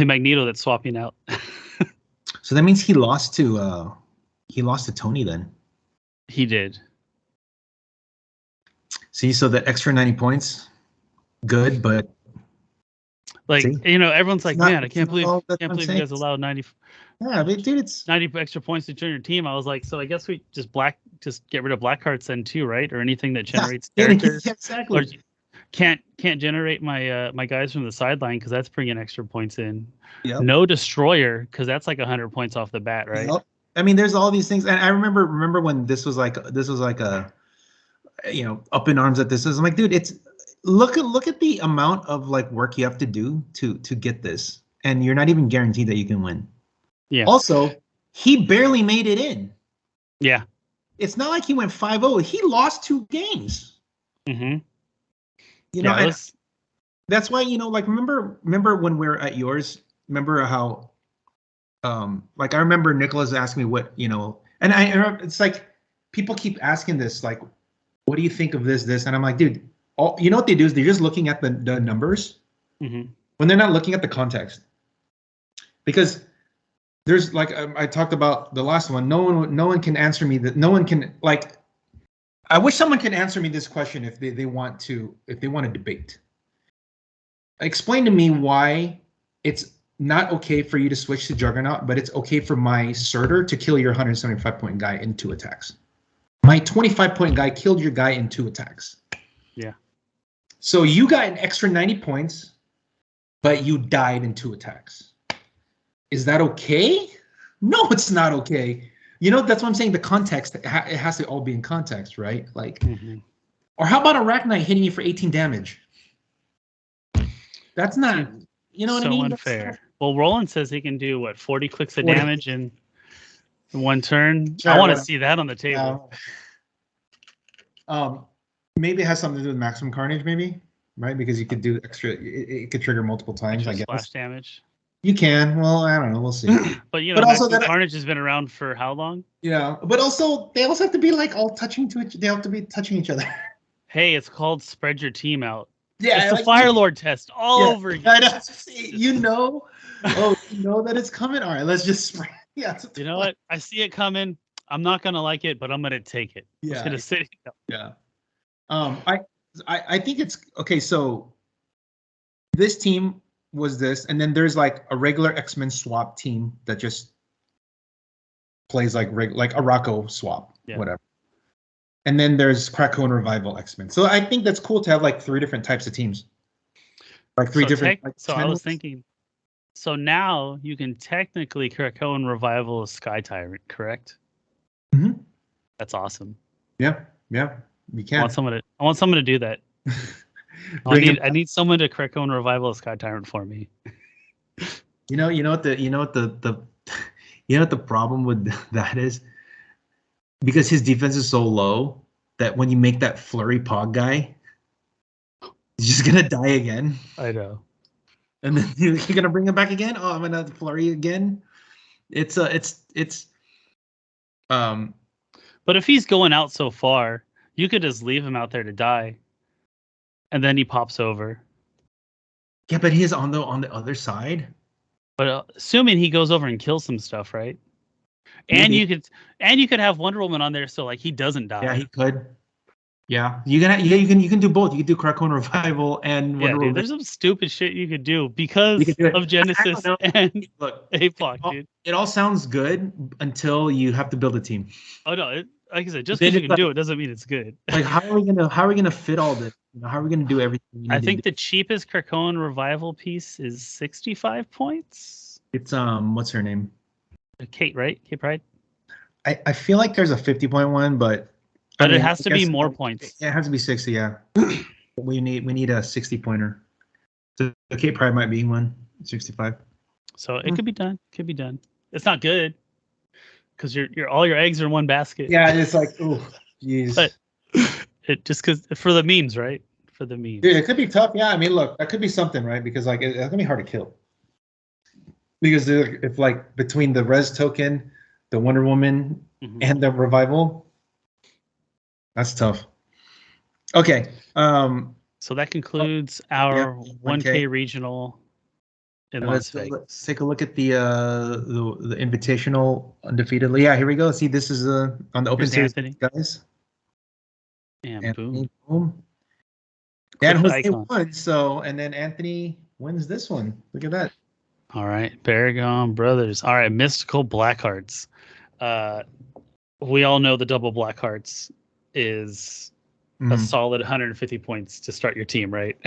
Magneto that's swapping out. So that means he lost to Tony then. He did. See, so the extra 90 points, good, but like everyone's like, man, I can't believe you guys allowed 90. Yeah, but dude, it's 90 extra points to join your team. I was like, so I guess we just get rid of black cards then too, right? Or anything that generates characters. Exactly. Or can't generate my guys from the sideline because that's bringing extra points in. Yep. No destroyer because that's like 100 points off the bat, right? Yep. I mean, there's all these things, and I remember when this was like a up in arms that this is. I'm like, dude, it's look at the amount of like work you have to do to get this, and you're not even guaranteed that you can win. Yeah. Also, he barely made it in. Yeah. It's not like he went 5-0. He lost 2 games. Mm-hmm. That's why, like, remember when we were at yours, remember how, like, I remember Nicholas asked me what, and I remember, it's like, people keep asking this, like, what do you think of this? And I'm like, dude, you know what they do is they're just looking at the numbers when they're not looking at the context. Because there's, like, I talked about the last one, no one can answer me that, no one can, like, I wish someone could answer me this question if they want to debate. Explain to me why it's not okay for you to switch to Juggernaut, but it's okay for my Surtur to kill your 175-point guy in 2 attacks. My 25-point guy killed your guy in 2 attacks. Yeah. So you got an extra 90 points, but you died in 2 attacks. Is that okay? No, it's not okay. That's what I'm saying. The context, it has to all be in context, right? Like, or how about Arachnite hitting you for 18 damage? That's not, what I mean? So unfair. Well, Roland says he can do 40 clicks of damage in 1 turn. Sure, I want to see that on the table. Maybe it has something to do with maximum carnage, maybe, right? Because you could do extra. It could trigger multiple times. I guess splash damage. You can. Well, I don't know. We'll see. But also carnage has been around for how long? Yeah, but also they also have to be like all touching to each. They have to be touching each other. Hey, it's called spread your team out. Yeah, it's the Fire Lord test all over again. Oh, that it's coming. All right, let's just spread. Yeah. You know what? I see it coming. I'm not gonna like it, but I'm gonna take it. Yeah. I'm just gonna sit. Yeah. I think it's okay. So this team was this, and then there's like a regular X-Men swap team that just plays like a Rocco swap, Yeah. whatever. And then there's Krakow and Revival X-Men. So I think that's cool to have like 3 different types of teams. Like 3 different. So I was thinking. So now you can technically Krakow and Revival a Sky Tyrant, correct? Mm-hmm. That's awesome. Yeah, you can. I want someone to do that. I need someone to Krakow and Revival a Sky Tyrant for me. You know what the problem with that is? Because his defense is so low that when you make that flurry pog guy, he's just gonna die again. I know. And then you're gonna bring him back again. Oh, I'm gonna flurry again. But if he's going out so far, you could just leave him out there to die, and then he pops over. Yeah, but he's on the other side. But assuming he goes over and kills some stuff, right? And you could have Wonder Woman on there, so like he doesn't die. Yeah, he could. Yeah, you can do both. You can do Krakow and Revival and Wonder Woman. There's some stupid shit you could do because of Genesis and A-Block, dude. It all sounds good until you have to build a team. Oh no, like I said, just because you can do it doesn't mean it's good. Like how are we gonna fit all this? How are we gonna do everything? I think the cheapest Krakow and Revival piece is 65 points. It's what's her name? Kate, right? Kate Pride. I feel like there's a 50-point one, but it has to be more points. It has to be 60, yeah. we need a 60-pointer. So Kate Pride might be one, 65. So it could be done. Could be done. It's not good because all your eggs are in one basket. Yeah, it's like, oh, jeez. But it just because for the memes, right? For the memes. Dude, it could be tough. Yeah, I mean, look, that could be something, right? Because like it's gonna be hard to kill. Because if like between the res token, the Wonder Woman, and the Revival, that's tough. Okay. So that concludes our 1K regional in Las Vegas. Let's take a look at the invitational undefeatedly. Yeah, here we go. See, this is on the Open Series, guys. And boom. Dan Jose won, and then Anthony wins this one. Look at that. All right, Baragon Brothers. All right, Mystical Blackhearts. We all know the double Blackhearts is a solid 150 points to start your team, right?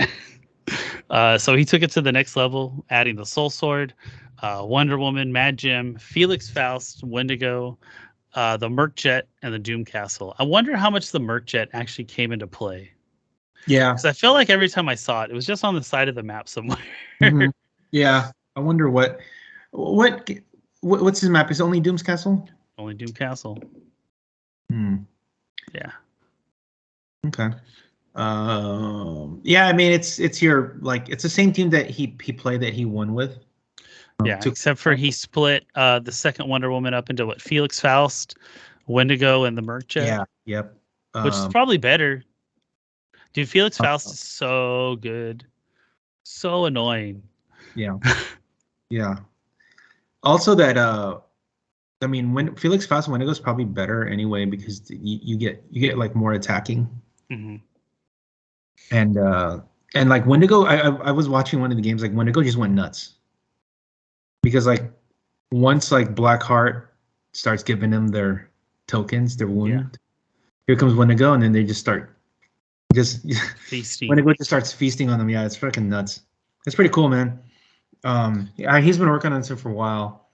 So he took it to the next level, adding the Soul Sword, Wonder Woman, Mad Jim, Felix Faust, Wendigo, the Merc Jet, and the Doom Castle. I wonder how much the Merc Jet actually came into play. Yeah, because I feel like every time I saw it, it was just on the side of the map somewhere. Yeah, I wonder what's his map? Is it only Doom's Castle? Only Doom Castle. Yeah. Okay. Yeah, I mean it's your it's the same team that he played that he won with. Yeah, except for he split the second Wonder Woman up into Felix Faust, Wendigo, and the Merc Jet. Yeah. Yep. Which is probably better. Dude, Felix Faust is so good. So annoying. Yeah. Yeah. Also that I mean when Felix Faust and Wendigo is probably better anyway because you get like more attacking. And like Wendigo, I was watching one of the games, like Wendigo just went nuts. Because like once like Blackheart starts giving them their tokens, their wound, here comes Wendigo, and then they just start feasting. Wendigo just starts feasting on them. Yeah, it's freaking nuts. It's pretty cool, man. Yeah, he's been working on this for a while.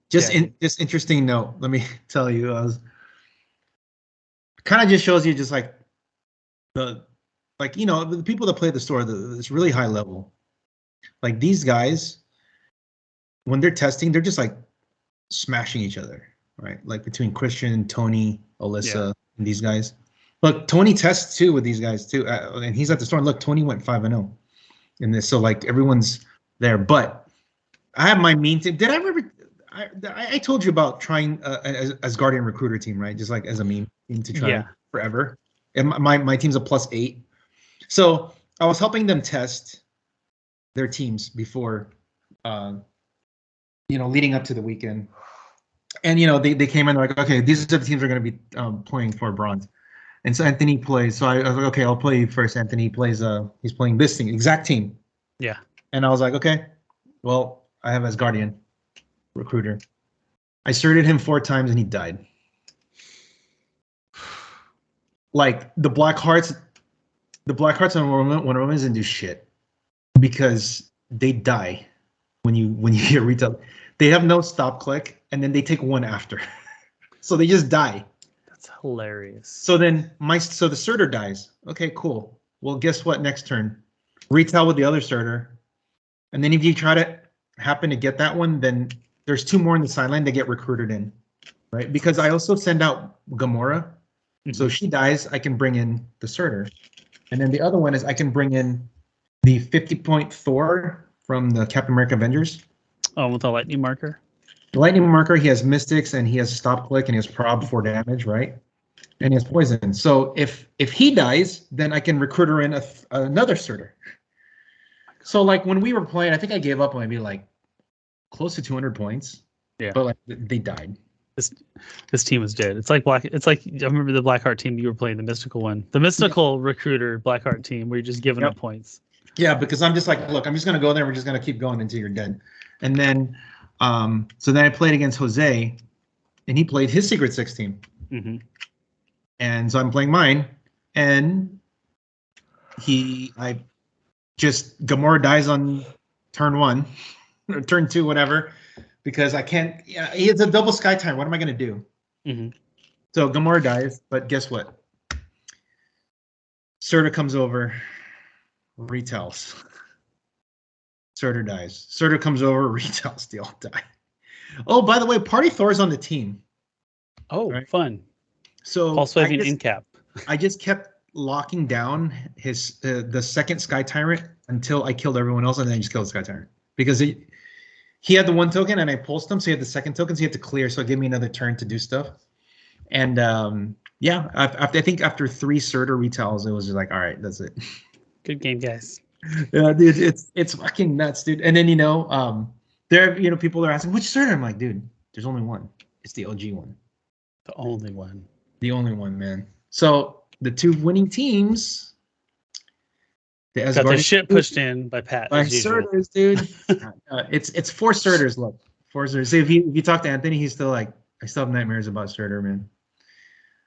Just interesting note. Let me tell you, kind of just shows you just like the people that play the store, it's really high level. Like these guys, when they're testing, they're just like smashing each other, right? Like between Christian, Tony, Alyssa, and these guys. Look, Tony tests too with these guys too, and he's at the store. And look, Tony went 5-0 in this, so like everyone's there. But I have my mean team. Did I ever? I told you about trying as Guardian Recruiter team, right? Just like as a meme team to try forever. And my team's a +8. So I was helping them test their teams before, leading up to the weekend. And, they came in like, okay, these are the teams we're going to be playing for bronze. And so Anthony plays. So I was like, okay, I'll play you first. Anthony plays, he's playing this team, exact team. Yeah. And I was like, okay, well, I have as Guardian Recruiter. I sorted him 4 times and he died. Like the black hearts on Wonder Woman doesn't do shit because they die when you get retail. They have no stop click and then they take 1 after, so they just die. That's hilarious. So then so the Surtur dies. Okay, cool. Well, guess what? Next turn, retail with the other Surtur, and then if you try to happen to get that one, then there's 2 more in the sideline that get recruited in, right? Because I also send out Gamora. So if she dies, I can bring in the Surtur. And then the other one is I can bring in the 50-point Thor from the Captain America Avengers. Oh, with the lightning marker? The lightning marker, he has Mystics and he has stop click and he has prob for damage, right? And he has poison. So if he dies, then I can recruit her in another Surtur. So like when we were playing, I think I gave up maybe like close to 200 points. Yeah. But like they died. This team is dead. It's like I remember the Blackheart team you were playing, the mystical one. The mystical recruiter Blackheart team where you're just giving up points. Yeah, because I'm just like, look, I'm just gonna go there, we're just gonna keep going until you're dead. And then so then I played against Jose and he played his Secret Six team. Mm-hmm. And so I'm playing mine, and Gamora dies on turn 1 or turn 2, whatever. Because I can't. Yeah, he has a double sky time. What am I gonna do? Mm-hmm. So Gamora dies, but guess what? Surtur comes over, retells. Surtur dies. Surtur comes over, retells. They all die. Oh, by the way, Party Thor's on the team. Oh, right? Fun. So Pulse waving in cap. I just kept locking down his the second Sky Tyrant until I killed everyone else, and then I just killed the Sky Tyrant because he had the 1 token and I pulsed him, so he had the second token, so he had to clear, so it gave me another turn to do stuff. And yeah, I think after 3 Surtur retells, it was just like, all right, that's it. Good game, guys. Yeah, dude, it's fucking nuts, dude. And then there people are asking which Surtur. I'm like, dude, there's only one. It's the OG one. The only one. The only one, man. So the 2 winning teams. Got their shit pushed in by Pat. By Surturs, dude. It's 4 Surturs. Look, 4 Surturs. See, if you talk to Anthony, he's still like, I still have nightmares about Surtur, man.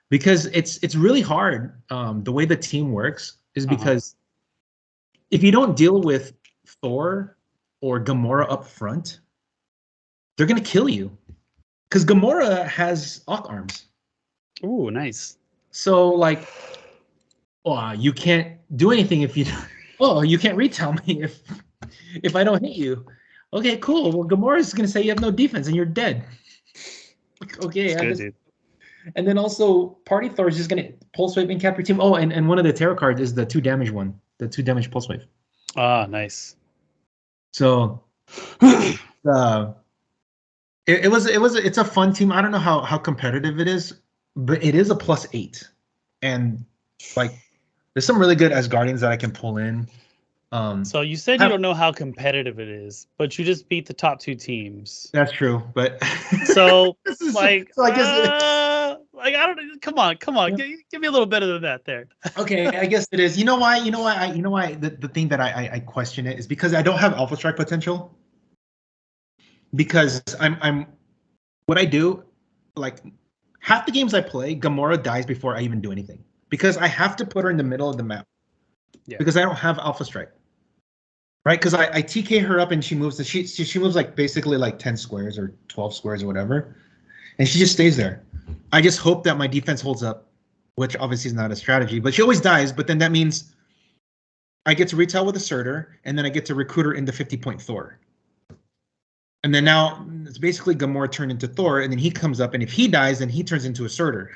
Because it's really hard. The way the team works is because if you don't deal with Thor or Gamora up front, they're gonna kill you. Because Gamora has Arc arms. Ooh, nice. So like, you can't do anything if you. You can't retell me if I don't hit you. Okay, cool. Well, Gamora's gonna say you have no defense and you're dead. Okay, dude. And then also Party Thor is just gonna pulse wave and cap your team. Oh, and one of the tarot cards is the 2 damage one, the 2 damage pulse wave. Ah, nice. So, it's a fun team. I don't know how competitive it is, but it is a +8, and like. There's some really good Asgardians that I can pull in. So you said you don't know how competitive it is, but you just beat the top 2 teams. That's true, but so I guess I don't. Come on, give me a little better than that there. Okay, I guess it is. You know why? The thing that I question it is because I don't have Alpha Strike potential. Because I'm what I do, like half the games I play, Gamora dies before I even do anything. Because I have to put her in the middle of the map. Yeah. Because I don't have Alpha Strike. Right? Because I TK her up and she moves she moves like basically like 10 squares or 12 squares or whatever. And she just stays there. I just hope that my defense holds up, which obviously is not a strategy. But she always dies, but then that means I get to retail with a Surtur, and then I get to recruit her into 50-point Thor. And then now it's basically Gamora turned into Thor, and then he comes up, and if he dies, then he turns into a Surtur.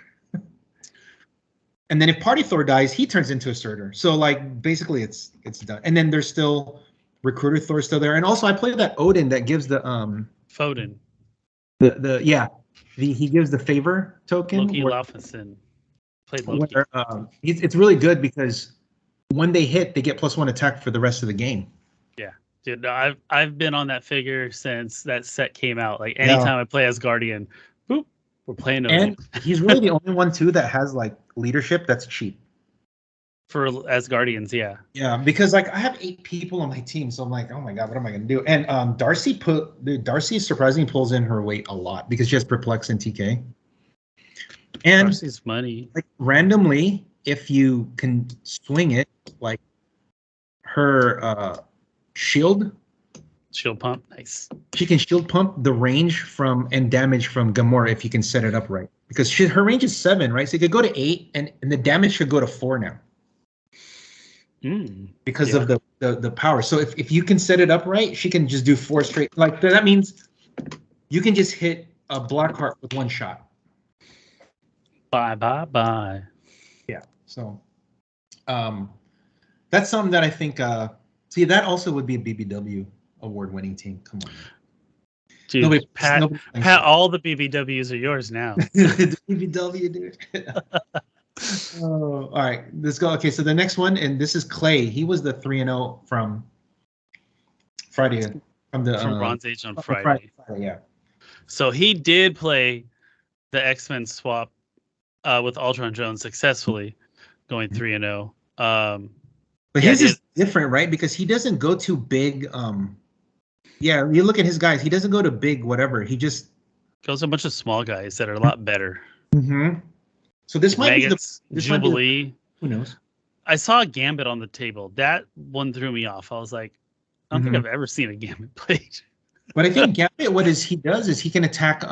And then if Party Thor dies, he turns into a Surtur. So like basically it's done. And then there's still Recruiter Thor still there. And also I play that Odin that gives the Foden. He gives the favor token. Loki Laufenson played Loki. It's really good because when they hit, they get +1 attack for the rest of the game. Yeah. Dude, I've been on that figure since that set came out. Like anytime I play as Guardian, boop, we're playing Odin. And he's really the only one too that has like leadership that's cheap. for as Guardians, yeah. Yeah, because like I have 8 people on my team, so I'm like, oh my god, what am I gonna do? And Darcy surprisingly pulls in her weight a lot because she has Perplex and TK. And Darcy's money. like randomly, if you can swing it, like her shield Pump, nice. she can shield pump the range from and damage from Gamora if you can set it up right. Because her range is 7, right? So it could go to 8, and the damage should go to 4 now. Because of the power. So if you can set it up right, she can just do 4 straight. Like that means you can just hit a Blackheart with 1 shot. Bye. Yeah. So that's something that I think see that also would be a BBW award-winning team. Come on. Dude, Pat, all the BBWs are yours now. The BBW, dude. Oh, all right, let's go. Okay, so the next one, and this is Clay. He was the 3-0 from Friday, from Bronze Age on Friday. Yeah. So he did play the X-Men swap with Ultron Jones successfully, going 3-0. But his is different, right? Because he doesn't go to big. Yeah, you look at his guys. He doesn't go to big whatever. He just goes to a bunch of small guys that are a lot better. Mm-hmm. So this might be the Jubilee. Who knows? I saw a Gambit on the table. That one threw me off. I was like, I don't think I've ever seen a Gambit played. But I think Gambit, what he does is he can attack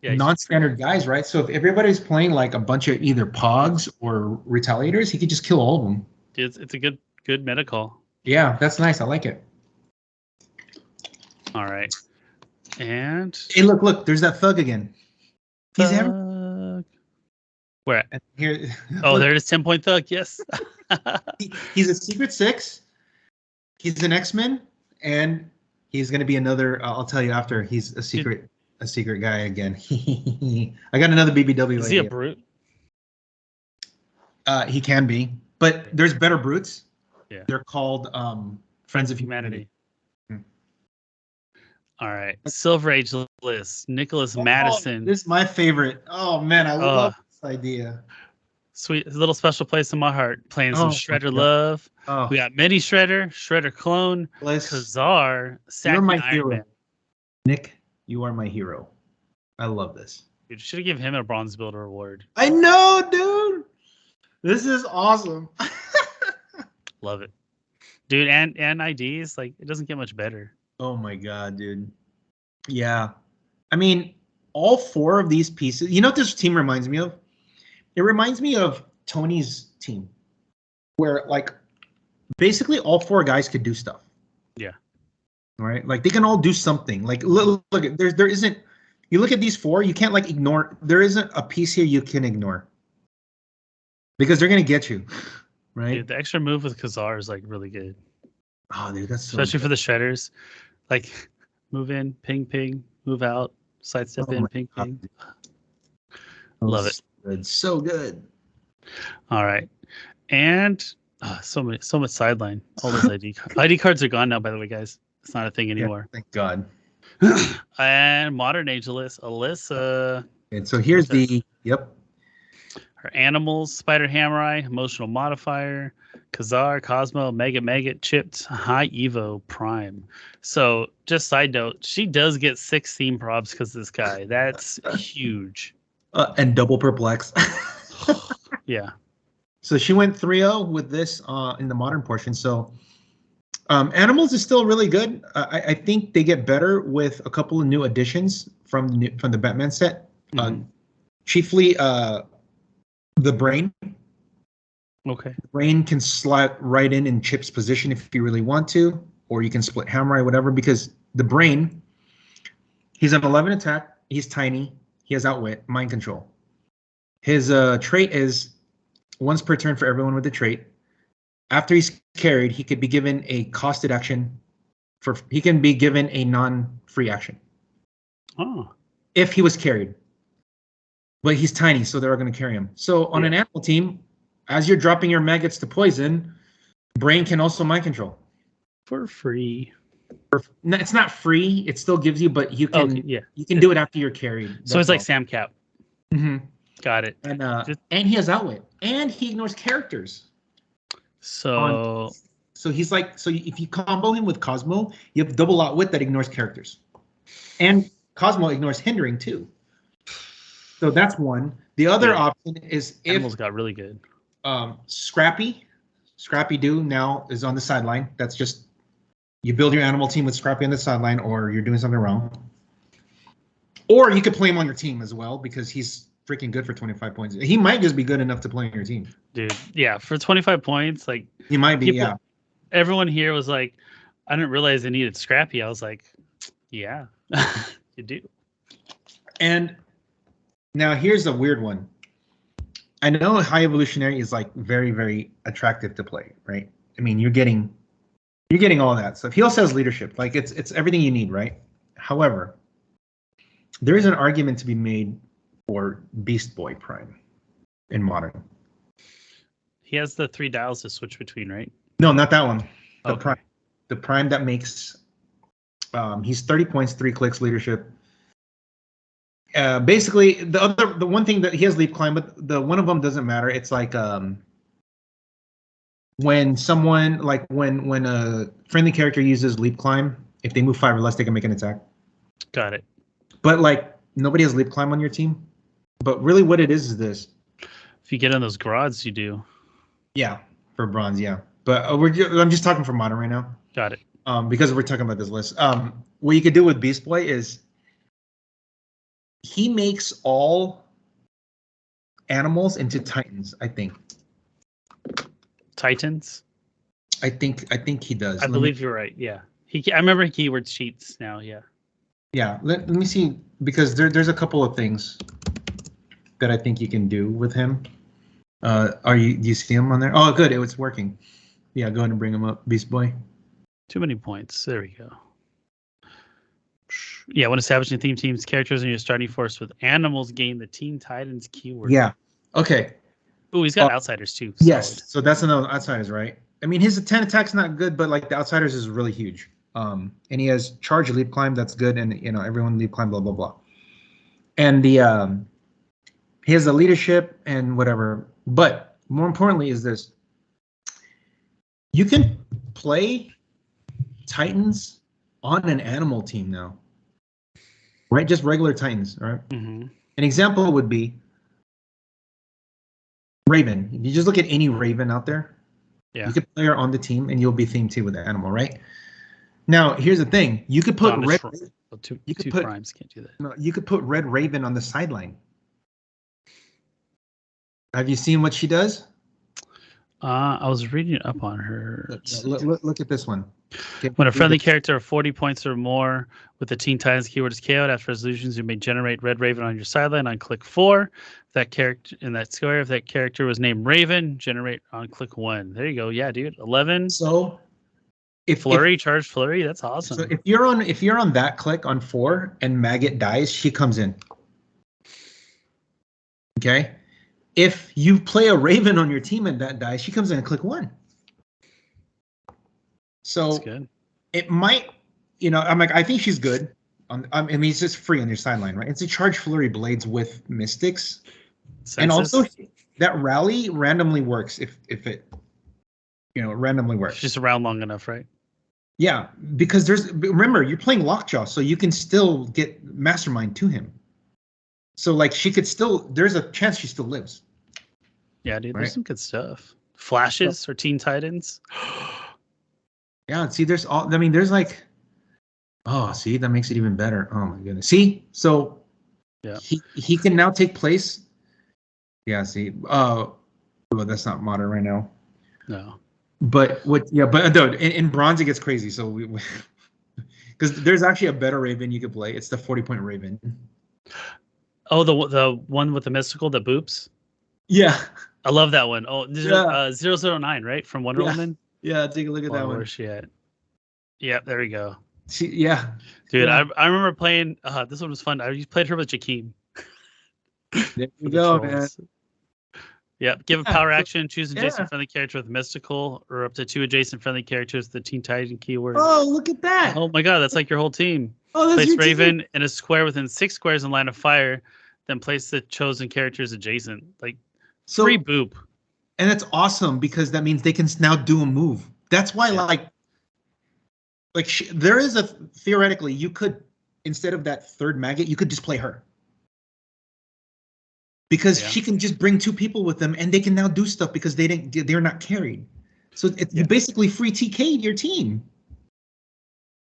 non-standard guys, right? So if everybody's playing like a bunch of either Pogs or Retaliators, he could just kill all of them. It's a good meta call. Yeah, that's nice. I like it. All right. And hey, look, there's that thug again. He's where? Here. Oh, there it is, 10-point thug. Yes. He's a Secret 6. He's an X-Men, and he's going to be another. I'll tell you after. He's a secret guy again. I got another BBW. Is he a brute? He can be, but there's better brutes. Yeah. They're called Friends of Humanity. All right. Silver Age list. Nicholas Madison. This is my favorite. Oh, man. I love this idea. Sweet. Little special place in my heart. Playing some Shredder love. Oh. We got Mini Shredder, Shredder Clone, Kazar, You're my hero. Nick, you are my hero. I love this. Dude, should have given him a Bronze Builder award. I know, dude. This is awesome. Love it. Dude, and IDs, like, it doesn't get much better. Oh my god, dude. Yeah. I mean, all 4 of these pieces. You know what this team reminds me of? It reminds me of Tony's team. Where like basically all 4 guys could do stuff. Yeah. All right? Like they can all do something. Like look there isn't you look at these 4, you can't like ignore there isn't a piece here you can ignore. Because they're gonna get you. Right? Dude, the extra move with Kazar is like really good. Oh, dude, that's so especially good for the Shredders. Like, move in, ping, move out, sidestep in, ping. Love it. Good. So good. All right. And so much sideline. All those ID cards. ID cards are gone now, by the way, guys. It's not a thing anymore. Yeah, thank God. And Modern Age Alyssa. And so here's her animals, Spider Hammer, Emotional Modifier, Kazar, Cosmo, Mega, Chipped, High Evo, Prime. So, just side note, she does get 6 theme props because this guy. That's huge. And double perplex. Yeah. So she went 3-0 with this in the modern portion. So animals is still really good. I think they get better with a couple of new additions from the Batman set. Chiefly the brain. Okay. The brain can slot right in Chip's position if you really want to, or you can split Hammer or whatever, because the brain, he's an 11 attack, he's tiny, he has outwit, mind control. His trait is once per turn for everyone with the trait. After he's carried, he could be given a costed action. He can be given a non-free action. Oh. If he was carried. But he's tiny, so they're going to carry him. So on an animal team, as you're dropping your maggots to poison, brain can also mind control. For free. No, it's not free. It still gives you, but you can you can do it after you're carried. So it's like Sam Cap. Mm-hmm. Got it. And he has outwit, and he ignores characters. So So he's like, so if you combo him with Cosmo, you have double outwit that ignores characters, and Cosmo ignores hindering too. So that's one. The other Dude, option is if animals got really good. Scrappy Doo now is on the sideline. That's just you build your animal team with Scrappy on the sideline, or you're doing something wrong. Or you could play him on your team as well because he's freaking good for 25 points. He might just be good enough to play on your team. Dude, yeah, for 25 points, like He might be, people, yeah. Everyone here was like, I didn't realize they needed Scrappy. I was like, yeah, you do. And now here's a weird one. I know High Evolutionary is like very, very attractive to play, right? I mean, you're getting all that stuff. He also has leadership. Like it's everything you need, right? However, there is an argument to be made for Beast Boy Prime in Modern. He has the 3 dials to switch between, right? No, not that one. The Okay. Prime. The Prime that makes he's 30 points, 3 clicks, leadership. Basically, the one thing that he has leap climb, but the one of them doesn't matter. It's like when someone when a friendly character uses leap climb, if they move 5 or less, they can make an attack. Got it. But like nobody has leap climb on your team. But really, what it is this. If you get on those Grods, you do. Yeah, for bronze, yeah. But I'm just talking for modern right now. Got it. Because we're talking about this list. What you could do with Beast Boy is he makes all animals into titans. I think. Titans. I think he does. I believe you're right. Yeah. I remember keyword sheets now. Yeah. Yeah. Let me see because there's a couple of things that I think you can do with him. Do you see him on there? Oh, good. It was working. Yeah. Go ahead and bring him up, Beast Boy. Too many points. There we go. Yeah, when establishing theme teams, characters in your starting force with animals gain the Teen Titans keyword. Yeah. Okay. Oh, he's got outsiders too. Yes. Solid. So that's another outsiders, right? I mean, his 10 attack's not good, but like the outsiders is really huge. And he has charge, leap climb, that's good, and everyone leap climb, blah blah blah. And the he has the leadership and whatever. But more importantly, is this: you can play Titans on an animal team now, right? Just regular Titans, all right? Mm-hmm. An example would be Raven. If you just look at any Raven out there, yeah, you could play her on the team, and you'll be themed too with the animal, right? Now, here's the thing: you could put red. Two primes can't do that. No, you could put Red Raven on the sideline. Have you seen what she does? I was reading up on her. Look at this one. Okay. When a friendly character of 40 points or more with the Teen Titans keyword is KO'd after resolutions, you may generate Red Raven on your sideline on click 4. If that character in that square, if that character was named Raven, generate on click 1. There you go. Yeah, dude. 11. So if charge flurry, that's awesome. So if you're on that click on 4 and Maggot dies, she comes in. Okay. If you play a Raven on your team and that dies, she comes in and click 1. So that's good. It might, I'm like, I think she's good. I mean, it's just free on your sideline, right? It's a charge flurry blades with mystics. Census. And also that rally randomly works if it, randomly works. It's just around long enough, right? Yeah, because remember, you're playing Lockjaw, so you can still get Mastermind to him. So like there's a chance she still lives. Yeah, dude, right? There's some good stuff. Flashes or Teen Titans. Yeah, see, there's like, oh, see, that makes it even better. Oh my goodness. See, so yeah, he can now take place. Yeah, see, well, that's not modern right now. No. But in bronze it gets crazy. So we because there's actually a better Raven you could play. It's the 40-point Raven. Oh, the one with the mystical that boops. Yeah, I love that one. Oh, 009, right, from Wonder Woman. Yeah, take a look at that one. Where's she at? Yeah, there we go. Dude, yeah. I remember playing. This one was fun. I played her with Jakeem. There you go, man. Yep. Give a power action. Choose an adjacent friendly character with mystical, or up to 2 adjacent friendly characters with the Teen Titan keyword. Oh, look at that! Oh my God, that's like your whole team. Oh, that's place Raven in a square within 6 squares in line of fire, then place the chosen characters adjacent. Like free boop. And that's awesome because that means they can now do a move. That's why, there is theoretically, you could, instead of that third maggot, you could just play her. Because she can just bring 2 people with them and they can now do stuff because they're not carried. So you basically free TK'd your team.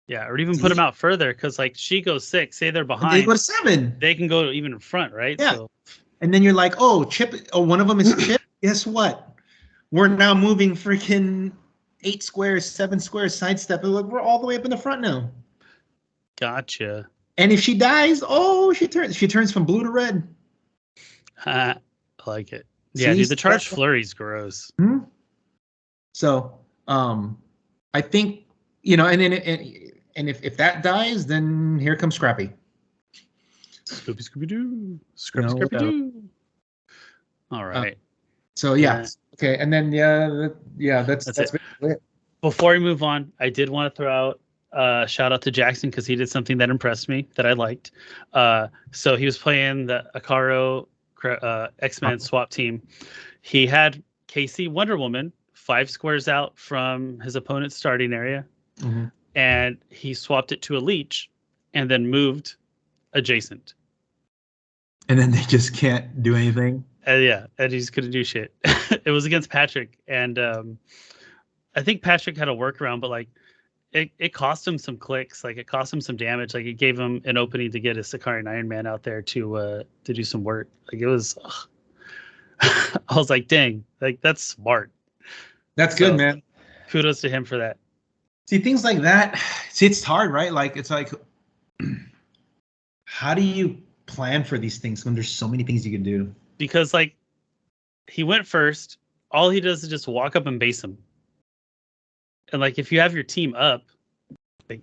Yeah, or even put them out further because like she goes 6, say they're behind. They go to 7. They can go even in front, right? Yeah. So. And then you're like, oh, Chip. Oh, one of them is Chip. Guess what? We're now moving freaking 8 squares, 7 squares, sidestep. Look, we're all the way up in the front now. Gotcha. And if she dies, she turns from blue to red. I like it. Yeah, dude, the charge flurry's gross. Hmm? So, I think, and if that dies, then here comes Scrappy. Scooby-Doo. Scrappy-Doo. All right. So, yeah. Okay, and then, that's it. Before we move on, I did want to throw out shout out to Jackson because he did something that impressed me that I liked. So he was playing the Akaro X-Men swap team. He had Casey Wonder Woman 5 squares out from his opponent's starting area, and he swapped it to a leech and then moved adjacent. And then they just can't do anything? And he just couldn't do shit. It was against Patrick, and I think Patrick had a workaround, but like it cost him some clicks, like it cost him some damage, like it gave him an opening to get a Sakari Iron Man out there to do some work. Like it was, I was like, dang, like that's smart. That's good, man. Kudos to him for that. See, things like that, it's hard, right? Like it's like, how do you plan for these things when there's so many things you can do? Because like he went first, all he does is just walk up and base him. And like if you have your team up, like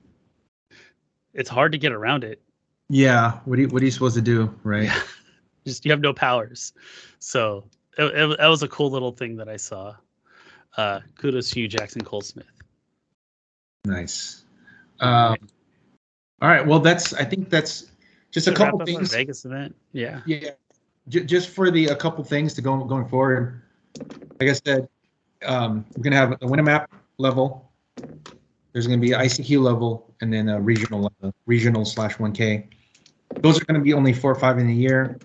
it's hard to get around it. Yeah, what are you supposed to do, right? Just you have no powers. So it was a cool little thing that I saw. Kudos to you, Jackson Cole Smith. Nice. All right. Well, I think that's just a couple things. Vegas event. Yeah. Yeah. Just for a couple things to going forward. Like I said, we're gonna have a Winamap level. There's gonna be ICQ level and then a regional /1K. Those are gonna be only 4 or 5 in a year.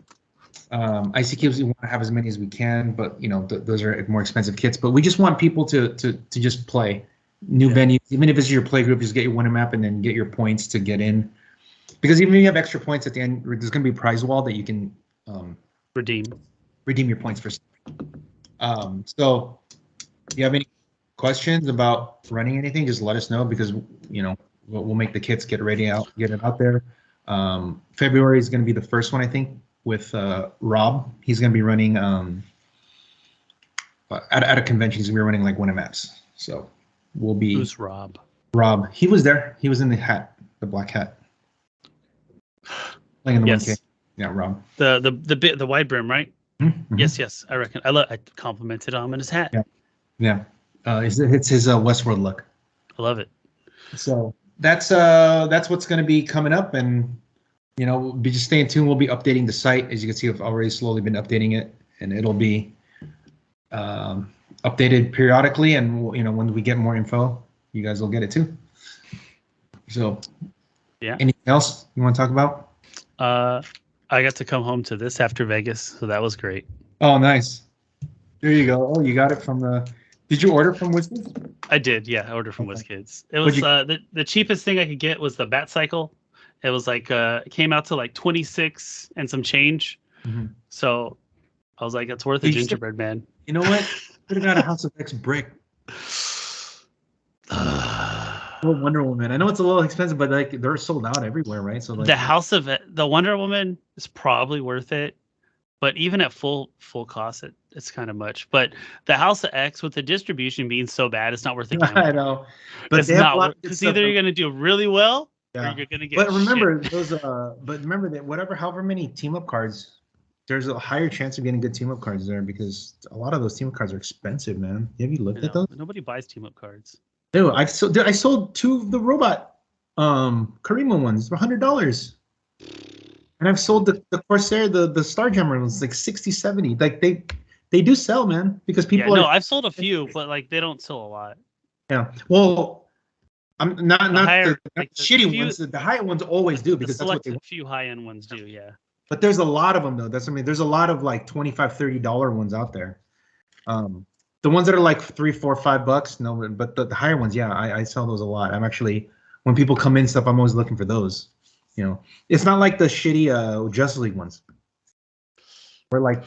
ICQs, we want to have as many as we can, but those are more expensive kits. But we just want people to just play new venues, even if it's your play group. Just get your Winamap and then get your points to get in. Because even if you have extra points at the end, there's going to be a prize wall that you can redeem your points for. So, if you have any questions about running anything, just let us know because we'll make the kits, get it out there. February is going to be the first one, I think, with Rob. He's going to be running at a convention. He's going to be running like Winamaps. So we'll be. Who's Rob? Rob. He was there. He was in the hat, the black hat. Playing in the 1K. Yeah, Rob. The wide brim, right? Mm-hmm. Yes. I reckon. I complimented him in his hat. Yeah. It's his Westworld look. I love it. So that's what's going to be coming up, and we'll be just staying tuned. We'll be updating the site. As you can see, I've already slowly been updating it, and it'll be updated periodically. And when we get more info, you guys will get it too. So, yeah. Anything else you want to talk about? I got to come home to this after Vegas, so that was great. Oh, nice. There you go. Oh, you got it from the. Did you order from WizKids? I did. Yeah, I ordered from WizKids. It was the cheapest thing I could get was the Bat Cycle. It was like it came out to like 26 and some change. Mm-hmm. So I was like, it's worth a gingerbread man. You know what? Could have got a House of X brick. Wonder Woman. I know it's a little expensive, but like they're sold out everywhere, right? So like, the Wonder Woman is probably worth it, but even at full cost, it's kind of much. But the House of X, with the distribution being so bad, it's not worth it. I know, but it's not because either you're going to do really well, or you're going to get. But remember those. But remember that however many team up cards, there's a higher chance of getting good team up cards there because a lot of those team up cards are expensive, man. Have you looked at those? Nobody buys team up cards. Dude, I sold 2 of the robot Karima ones for $100. And I've sold the Corsair, the Starjammer ones like 60, 70. Like they They do sell, man, because Yeah, people no, are. I've sold a few, but like they don't sell a lot. Yeah. Well, I'm not higher, the like, the shitty few- ones. The high ones always do The because that's what they select want. few high end ones do, yeah. But there's a lot of them though. That's, I mean, there's a lot of like $25, $30 ones out there. The ones that are like $3, $4, $5, no, but the higher ones, yeah, I sell those a lot. I'm actually, when people come in stuff, I'm always looking for those. You know, it's not like the shitty Justice League ones. We're like,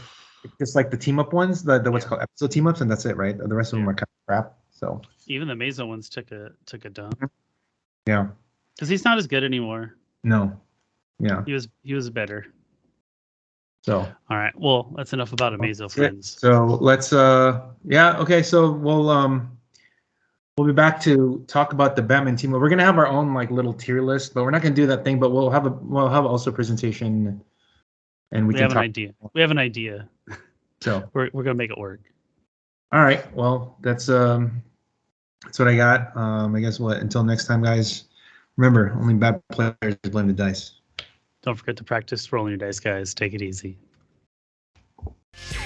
just like the team up ones, the what's called episode team ups, and that's it, right? The rest of them are kind of crap. So even the Mazo ones took a dump. Yeah. Because he's not as good anymore. No. Yeah. He was better. So all right. Well, that's enough about a Mazo, friends. So let's okay. So we'll be back to talk about the Batman team. We're gonna have our own like little tier list, but we're not gonna do that thing. But we'll have also a presentation, and we can have talk. an idea. We have an idea. So we're gonna make it work. All right. Well, that's what I got. I guess until next time, guys. Remember, only bad players blame the dice. Don't forget to practice rolling your dice, guys. Take it easy. Shake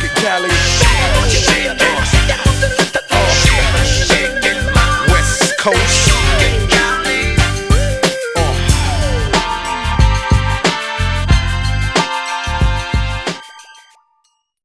it, Cali. West Coast.